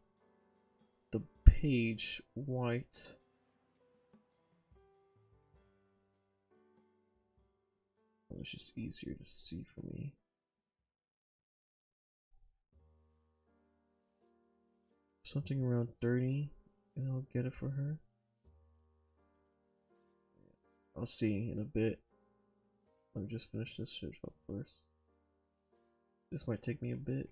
the page, white. It's just easier to see for me. Something around 30, and I'll get it for her. I'll see in a bit. Let me just finish this shit up first. This might take me a bit.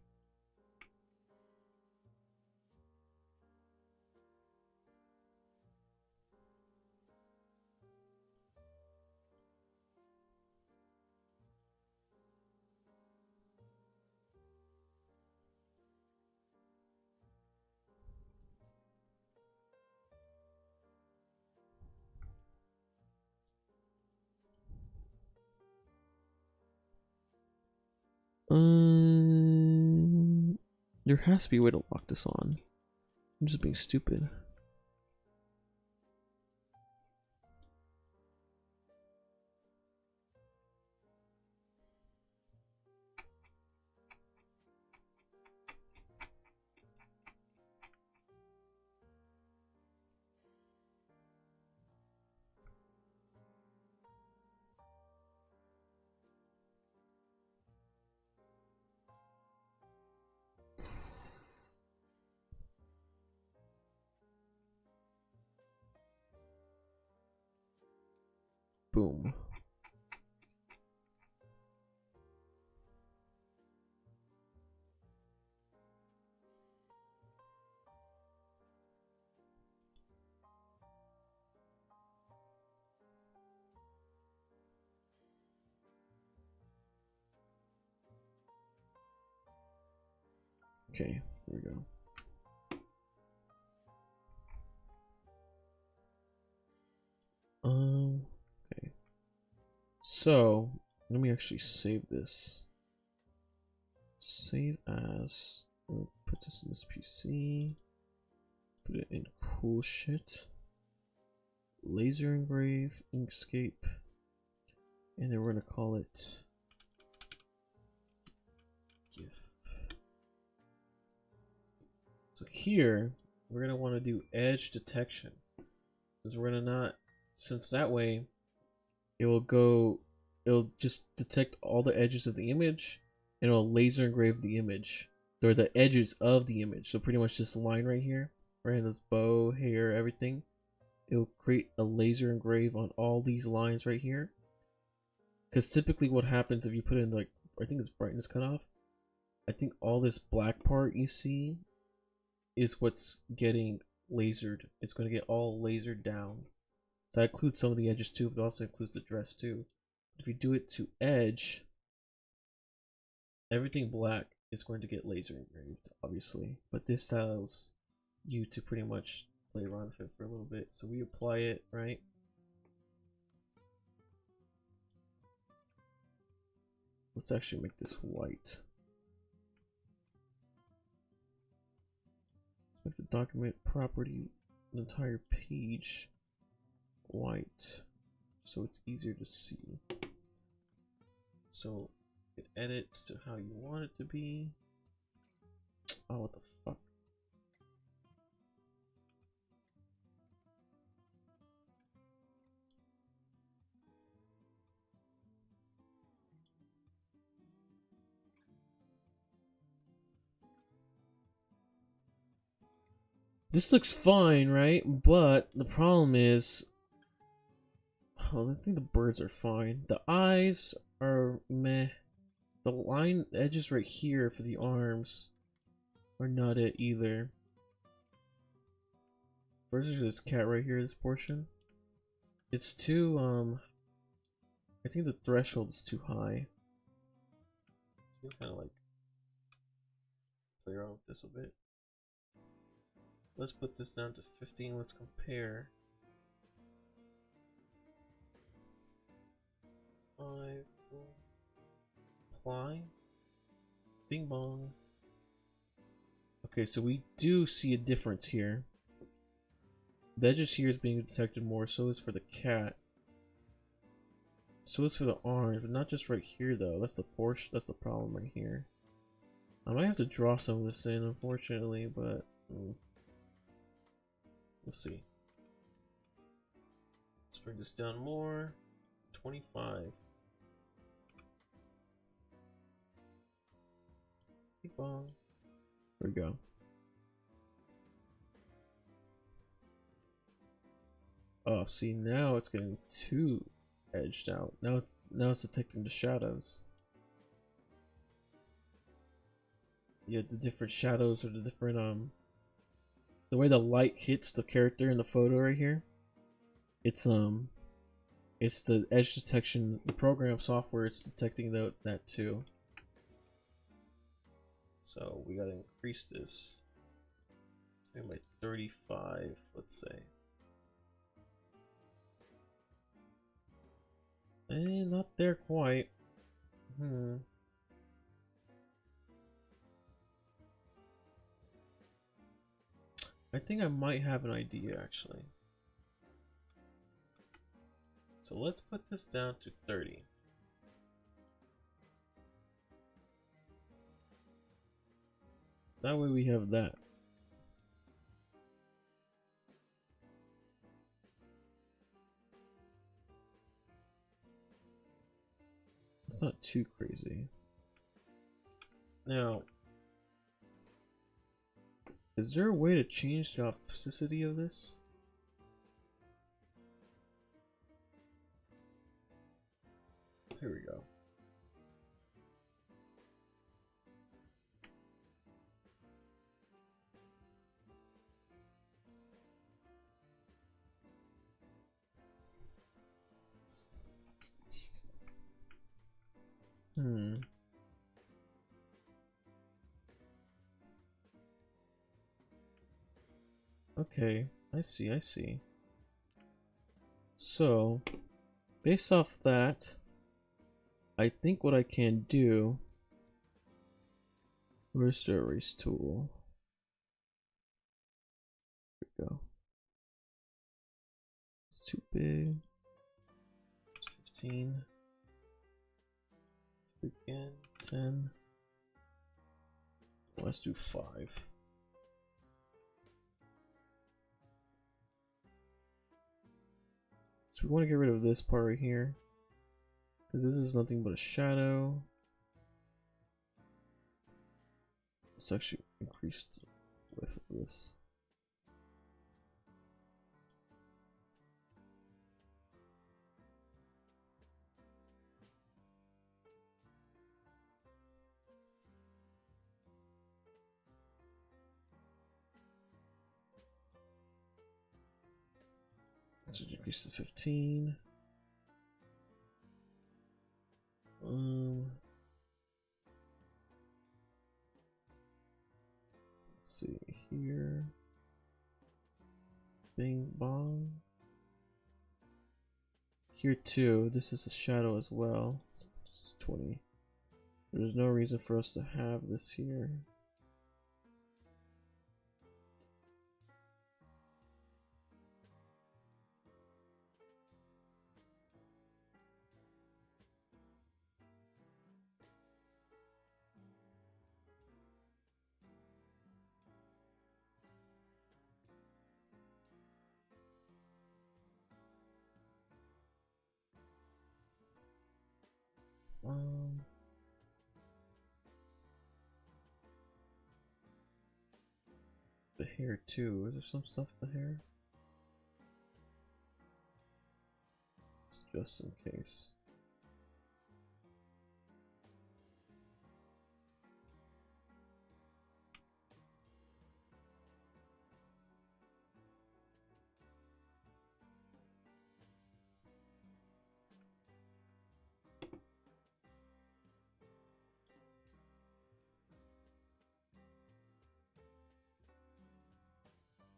There has to be a way to lock this on. I'm just being stupid. Boom. Okay, here we go. Okay. So, let me actually save this. Save as. Put this in this PC. Put it in cool shit. Laser engrave, Inkscape. And then we're gonna call it GIF. So here, we're gonna want to do edge detection. Because we're gonna not, since that way, it'll just detect all the edges of the image, and it'll laser engrave the image. They're the edges of the image. So pretty much this line right here, right in this bow, hair, everything. It'll create a laser engrave on all these lines right here. Because typically what happens if you put in, like, I think it's brightness cutoff. I think all this black part you see is what's getting lasered. It's going to get all lasered down. So that includes some of the edges too, but it also includes the dress too. If you do it to edge, everything black is going to get laser engraved, obviously. But this allows you to pretty much play around with it for a little bit. So we apply it, right? Let's actually make this white. Let's make the document property, the entire page, white, so it's easier to see. So it edits to how you want it to be. Oh, what the fuck? This looks fine, right? But the problem is, oh, I think the birds are fine. The eyes are meh. The line edges right here for the arms are not it either. Versus this cat right here, this portion. It's too, I think the threshold is too high. So kind of like play around with this a bit. Let's put this down to 15. Let's compare. 5. Apply. Bing bong. Okay, so we do see a difference here. The edges here is being detected more, so is for the cat. So is for the arms, but not just right here though. That's the portion. That's the problem right here. I might have to draw some of this in, unfortunately, but we'll see. Let's bring this down more. 25. Bing bong. There we go. Oh, see, now it's getting too edged out. Now it's detecting the shadows. Yeah, the different shadows or the different the way the light hits the character in the photo right here. It's the edge detection, the program software. It's detecting that too. So we gotta increase this by 35, let's say. Not there quite. I think I might have an idea actually. So let's put this down to 30. That way we have that. It's not too crazy. Now, is there a way to change the opacity of this? Here we go. Okay, I see. So, based off that, I think what I can do... Where's the erase tool? There we go. It's too big. It's 15. Again, 10. Let's do 5. So we want to get rid of this part right here, because this is nothing but a shadow. Let's actually increase the width of this. Let's increase to 15. Let's see here. Bing bong. Here too, this is a shadow as well. It's 20. There's no reason for us to have this here. The hair too. Is there some stuff with the hair? Just in case.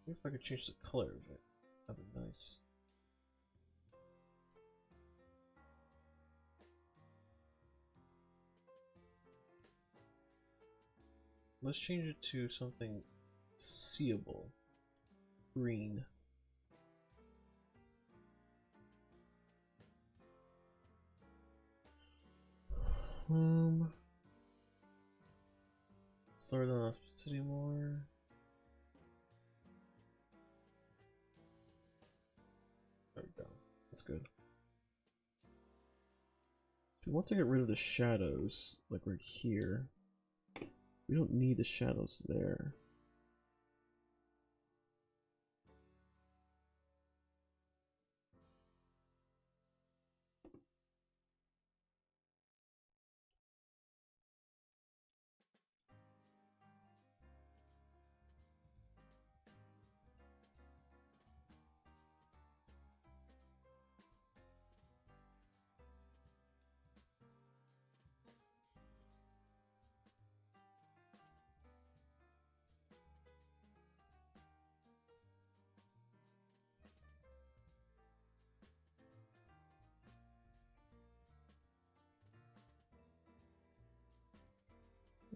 Maybe if I could change the color of it, that'd be nice. Let's change it to something seeable. Green. Slower than elasticity more. There we go. That's good. We want to get rid of the shadows, like right here. We don't need the shadows there.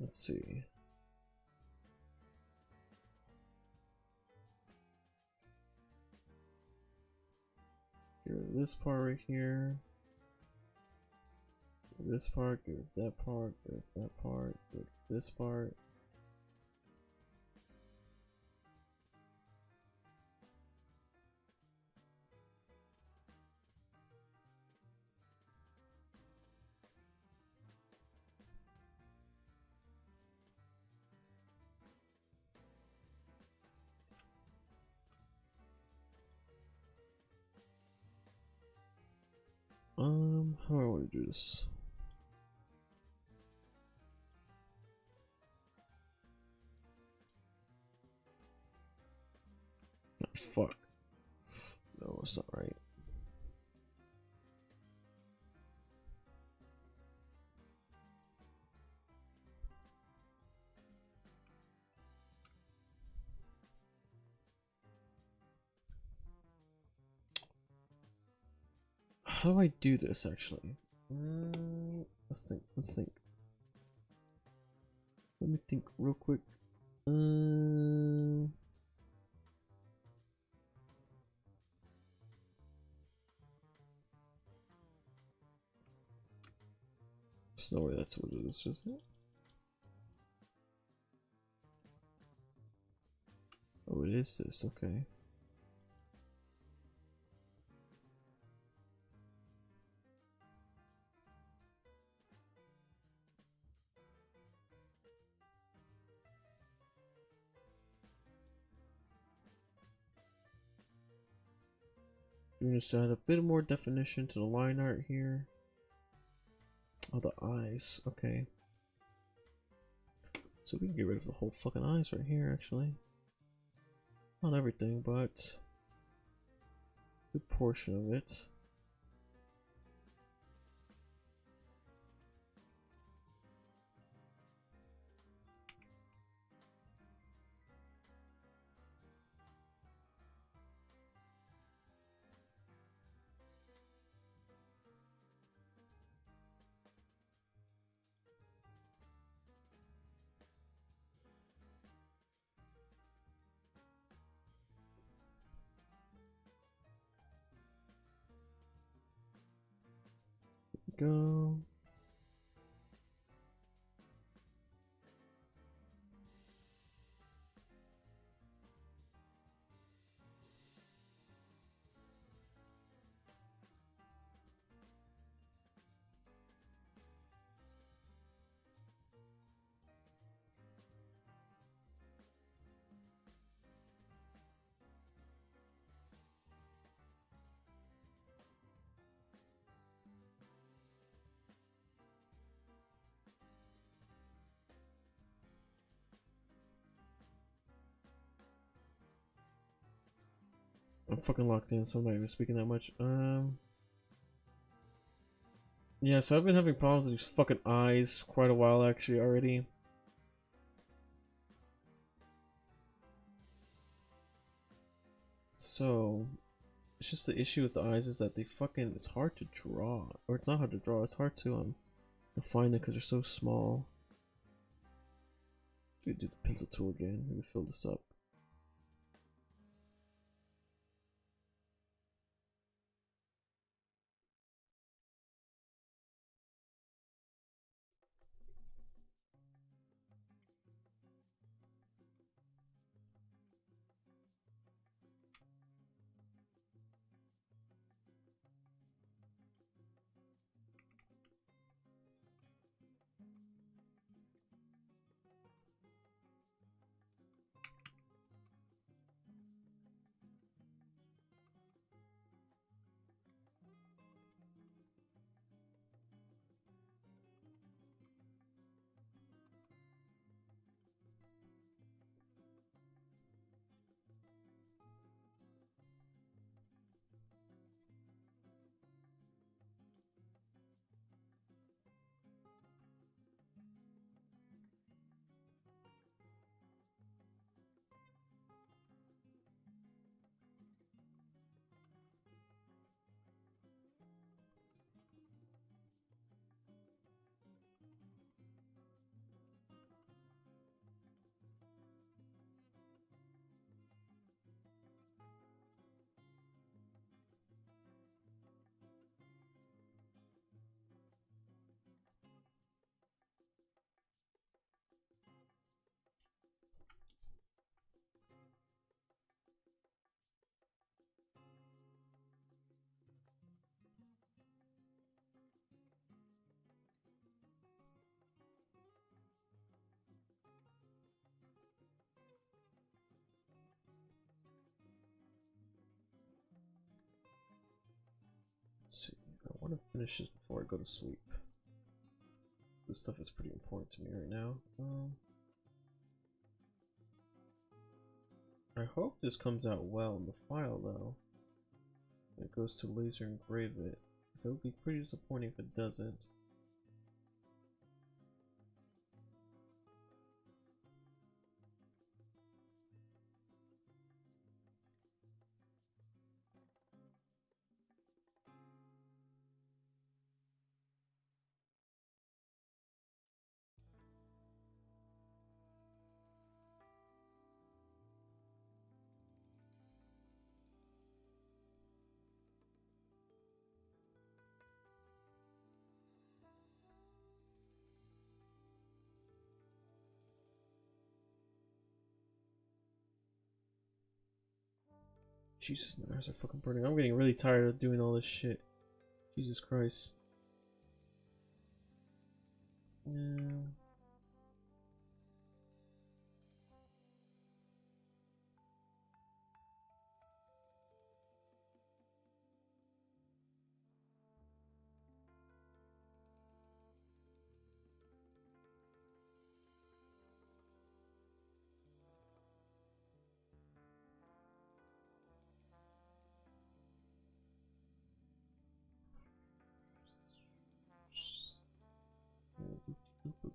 Let's see. Get rid of this part right here. Get rid of this part, get rid of that part, get rid of that part, get rid of this part. How do I want to do this? Oh, fuck. No, it's not right. How do I do this actually? Let's think. Let's think. Let me think real quick. There's no way that's what it is, isn't it? Oh, it is this. Okay. We're gonna just add a bit more definition to the line art here. Oh, the eyes. Okay. So we can get rid of the whole fucking eyes right here, actually. Not everything, but a good portion of it. Go. I'm fucking locked in, so I'm not even speaking that much. Yeah, so I've been having problems with these fucking eyes quite a while actually already. So it's just the issue with the eyes is that they fucking, it's hard to draw. Or it's not hard to draw, it's hard to define it because they're so small. We do the pencil tool again, maybe fill this up. finish this before I go to sleep. This stuff is pretty important to me right now. I hope this comes out well in the file though. It goes to laser engrave it. So it would be pretty disappointing if it doesn't. Jesus, my eyes are fucking burning. I'm getting really tired of doing all this shit. Jesus Christ. Yeah.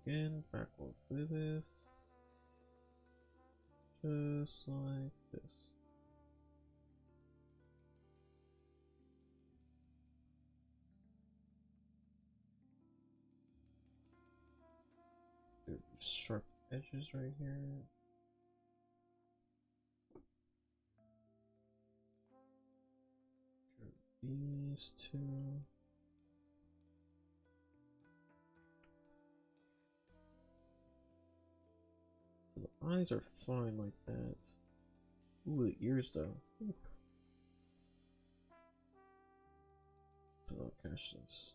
Again, backward with this. Just like this. There's sharp edges right here. These two. So the eyes are fine like that. Ooh, the ears though. Ooh. So I'll cache this.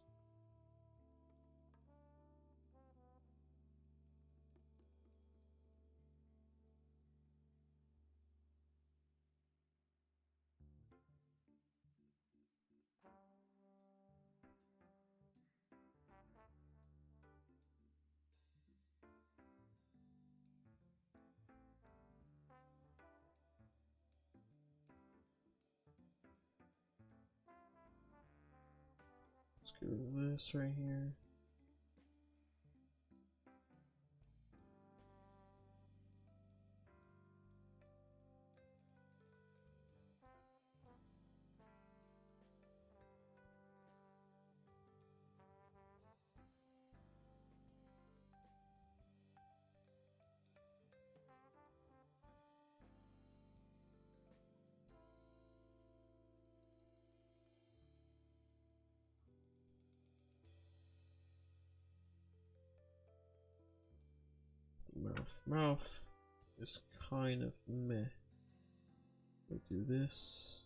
Let's get rid of this right here. Mouth is kind of meh. We'll do this.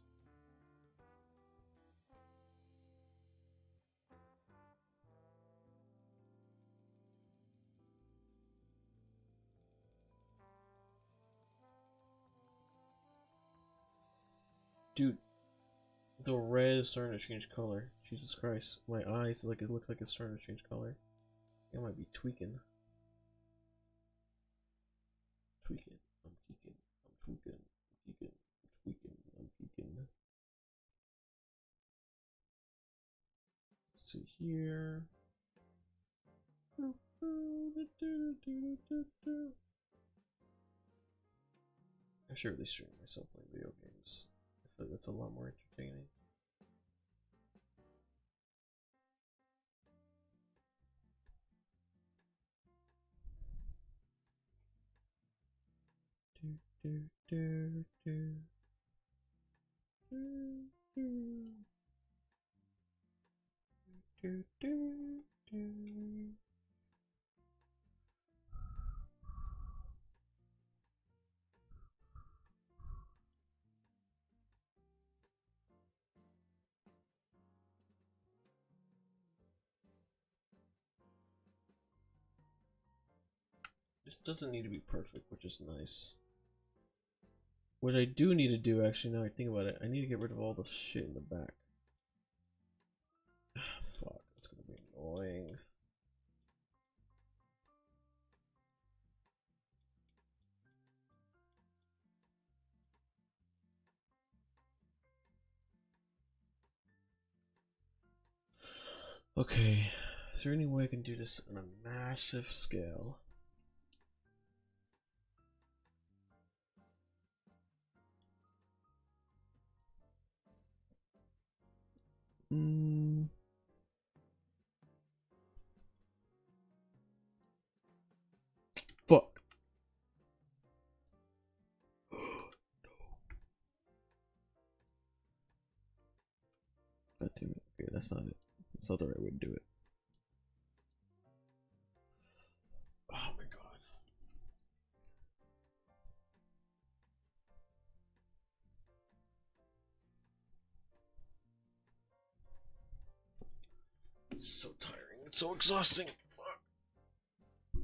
Dude, the red is starting to change color. Jesus Christ, my eyes, like, it looks like it's starting to change color. I might be tweaking. Tweaking. I'm tweaking. I'm tweaking. I'm tweaking. I'm tweaking. I'm tweaking. Let's see here. I should really stream myself playing video games. I feel like that's a lot more entertaining. This doesn't need to be perfect, which is nice. What I do need to do, actually, now I think about it, I need to get rid of all the shit in the back. Fuck. Okay, is there any way I can do this on a massive scale? Hmm. Fuck. God damn it. Okay, that's not it. That's not the right way to do it. Oh my god. It's so tiring. It's so exhausting. Fuck.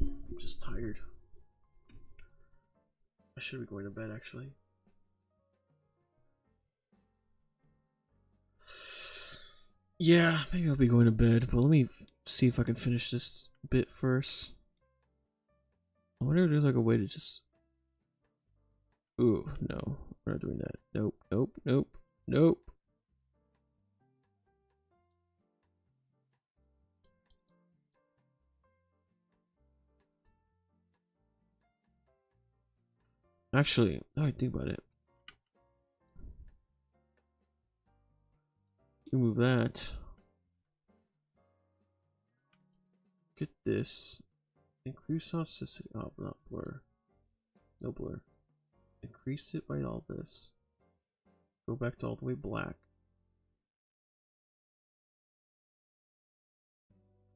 I'm just tired. I should be going to bed actually. Yeah, maybe I'll be going to bed, but let me see if I can finish this bit first. I wonder if there's like a way to just... Ooh, no. We're not doing that. Nope, nope, nope, nope. Actually, now I think about it. You move that. Get this. Increase toxicity. Oh, not blur. No blur. Increase it by all this. Go back to all the way black.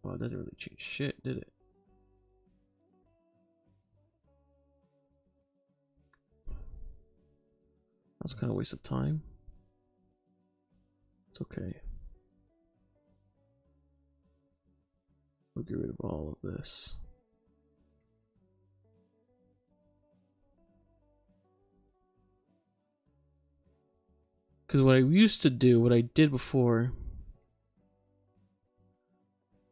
Wow, that didn't really change shit, did it? That was kind of a waste of time. It's okay. We'll get rid of all of this. Because what I used to do, what I did before...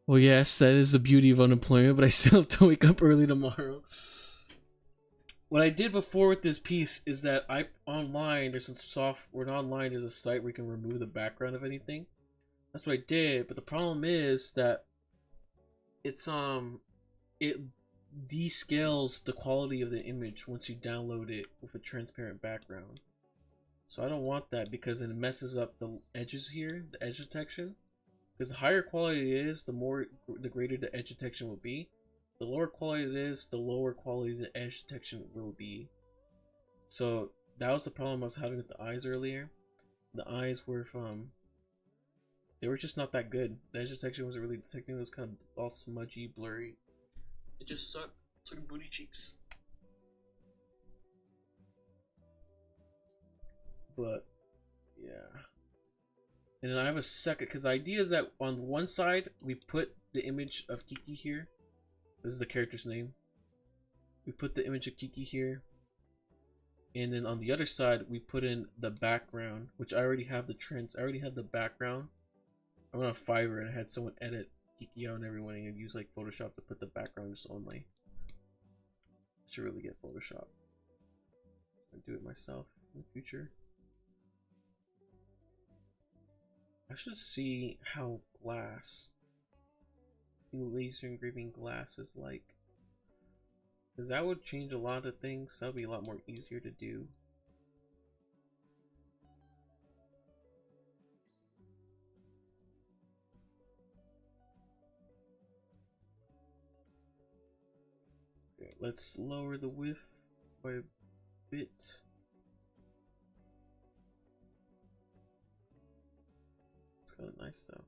Well, yes, that is the beauty of unemployment, but I still have to wake up early tomorrow. What I did before with this piece is that there's some software online, there's a site where you can remove the background of anything. That's what I did, but the problem is that it's it descales the quality of the image once you download it with a transparent background. So I don't want that because it messes up the edges here, the edge detection. Because the higher quality it is, the greater the edge detection will be. The lower quality it is, the lower quality the edge detection will be. So that was the problem I was having with the eyes earlier. The eyes were they were just not that good. The edge detection wasn't really detecting. It was kind of all smudgy, blurry. It just sucked. It's like booty cheeks. But yeah. And then I have a second, because the idea is that on one side we put the image of Kiki here. This is the character's name. We put the image of Kiki here. And then on the other side we put in the background, which I already have I already have the background. I went on Fiverr and I had someone edit Kiki out and everyone and use like Photoshop to put the backgrounds only. I should really get Photoshop. I'll do it myself in the future. I should see how laser engraving glass is like. Because that would change a lot of things. That would be a lot more easier to do. Okay, let's lower the width by a bit. It's kind of nice though.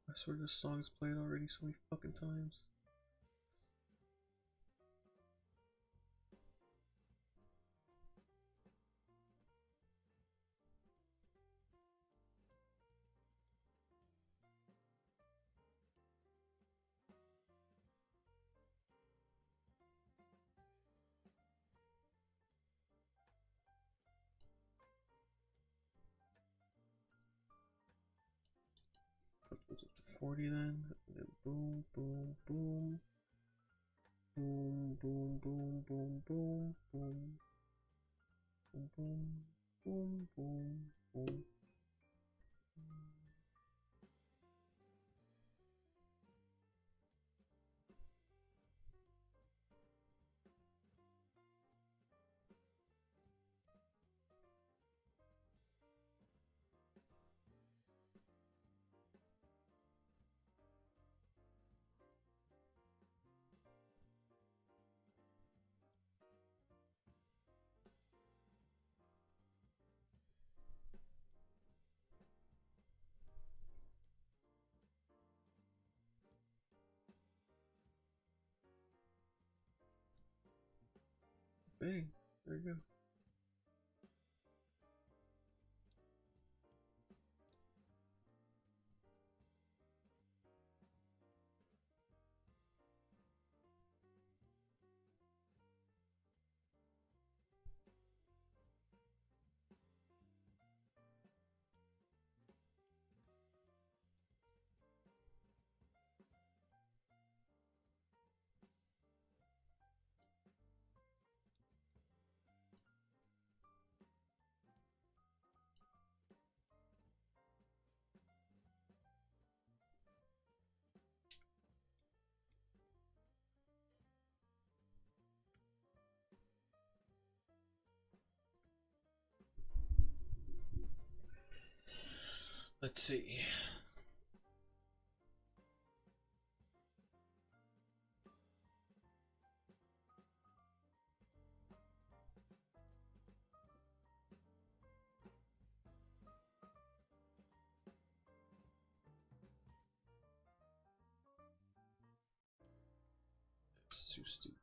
I swear this song's played already so many fucking times. Goes up to 40 then. And then boom, boom, boom. Boom, boom, boom, boom, boom, boom. Boom, boom, boom, boom, boom. Bang, there you go. Let's see. It's too steep.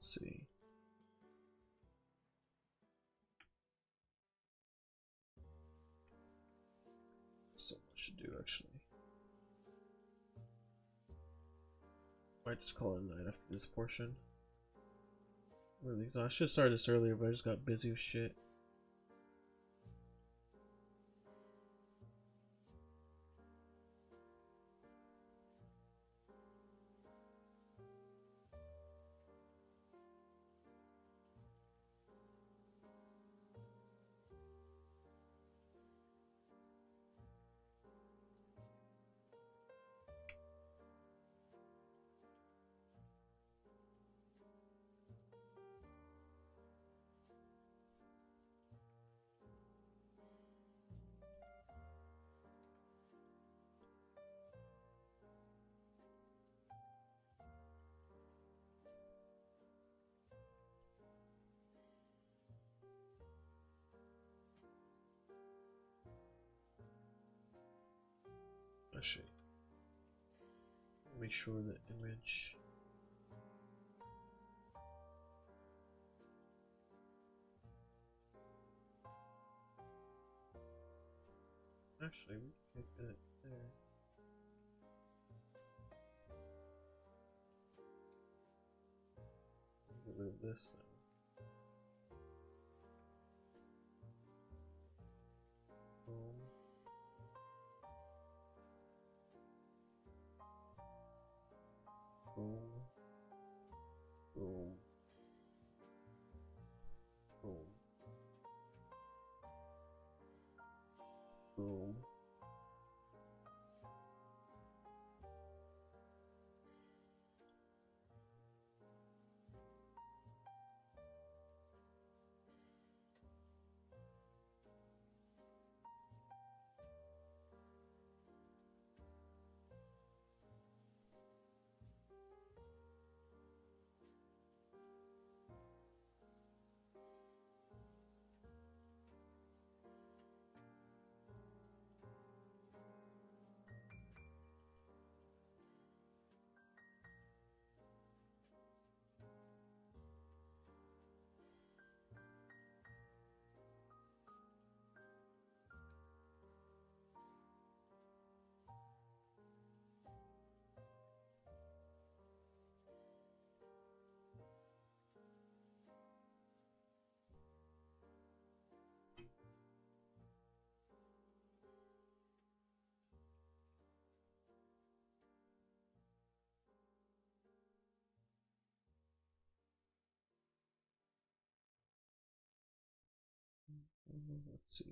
Let's see. So much to do, actually. Might just call it a night after this portion. Really, I should have started this earlier, but I just got busy with shit. Actually, make sure the image. Actually, we can get it there. Get rid of this then. Boom. Boom. Boom. Boom. Boom. Let's see.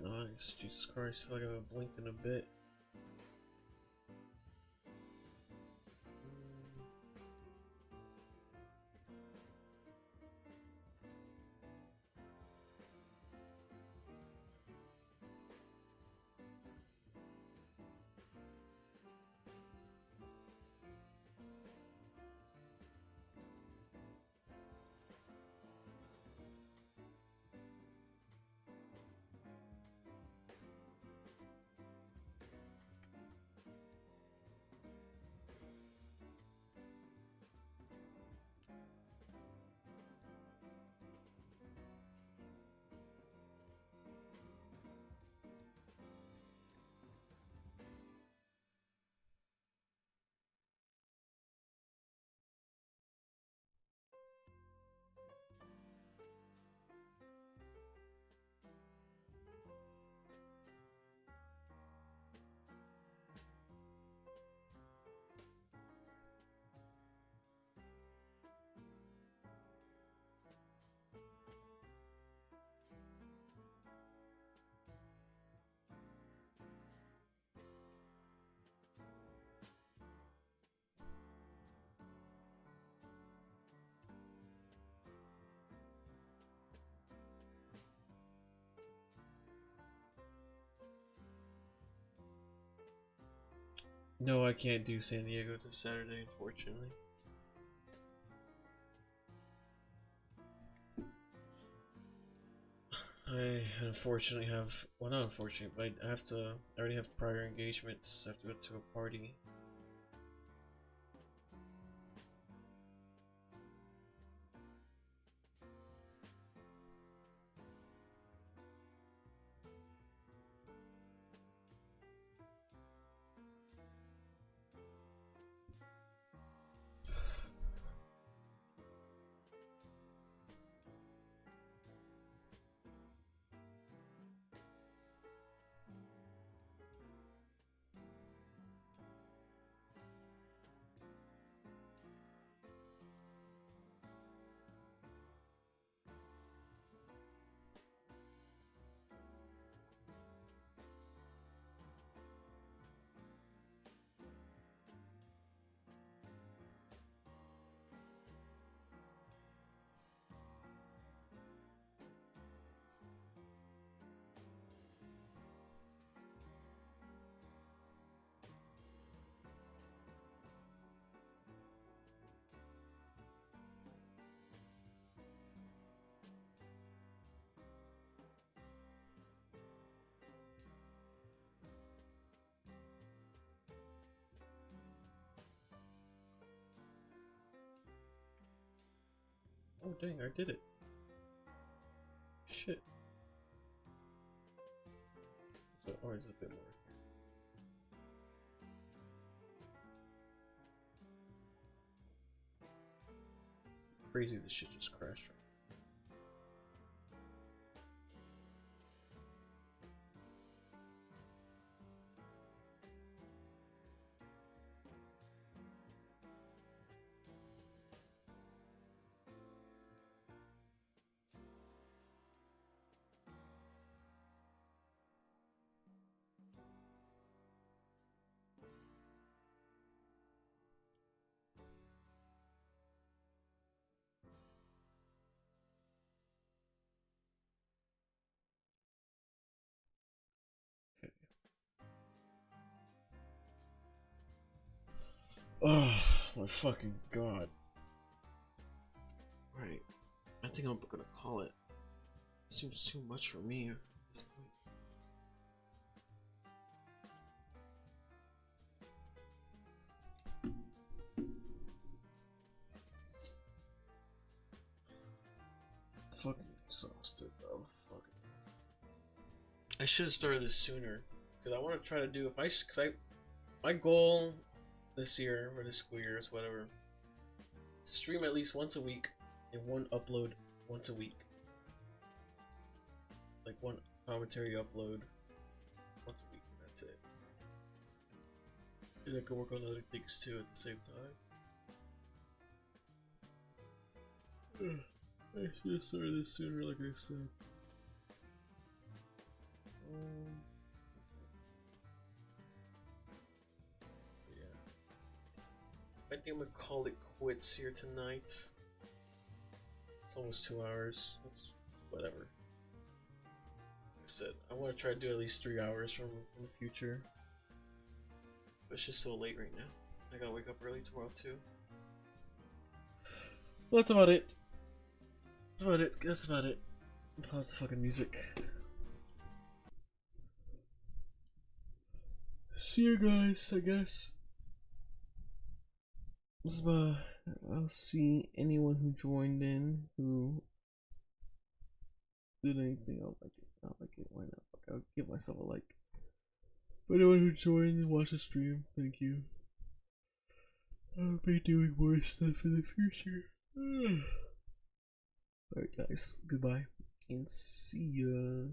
fucking eyes. Jesus Christ, I feel like I haven't blinked in a bit. No, I can't do San Diego this Saturday, unfortunately. I unfortunately have, well, not unfortunately, but I already have prior engagements. I have to go to a party. Oh dang, I did it. Shit. So ours is a bit more. Crazy this shit just crashed. Oh my fucking god. Right. I think I'm gonna call it. Seems too much for me at this point. Fucking exhausted, bro. Fucking. I should have started this sooner, because I want to try to do my goal this year or this school year is whatever. To stream at least once a week and one upload once a week. Like one commentary upload once a week. That's it. And I can work on other things too at the same time. I should have started this sooner, like I said. I think I'm gonna call it quits here tonight. It's almost 2 hours. That's whatever. Like I said, I want to try to do at least 3 hours from the future. But it's just so late right now. I gotta wake up early tomorrow too. Well, that's about it. That's about it. That's about it. Pause the fucking music. See you guys, I guess. This is about, I'll see anyone who joined in who did anything. I'll like it. I'll like it. Why not? I'll give myself a like. For anyone who joined and watched the stream, thank you. I'll be doing more stuff in the future. Alright guys, goodbye and see ya.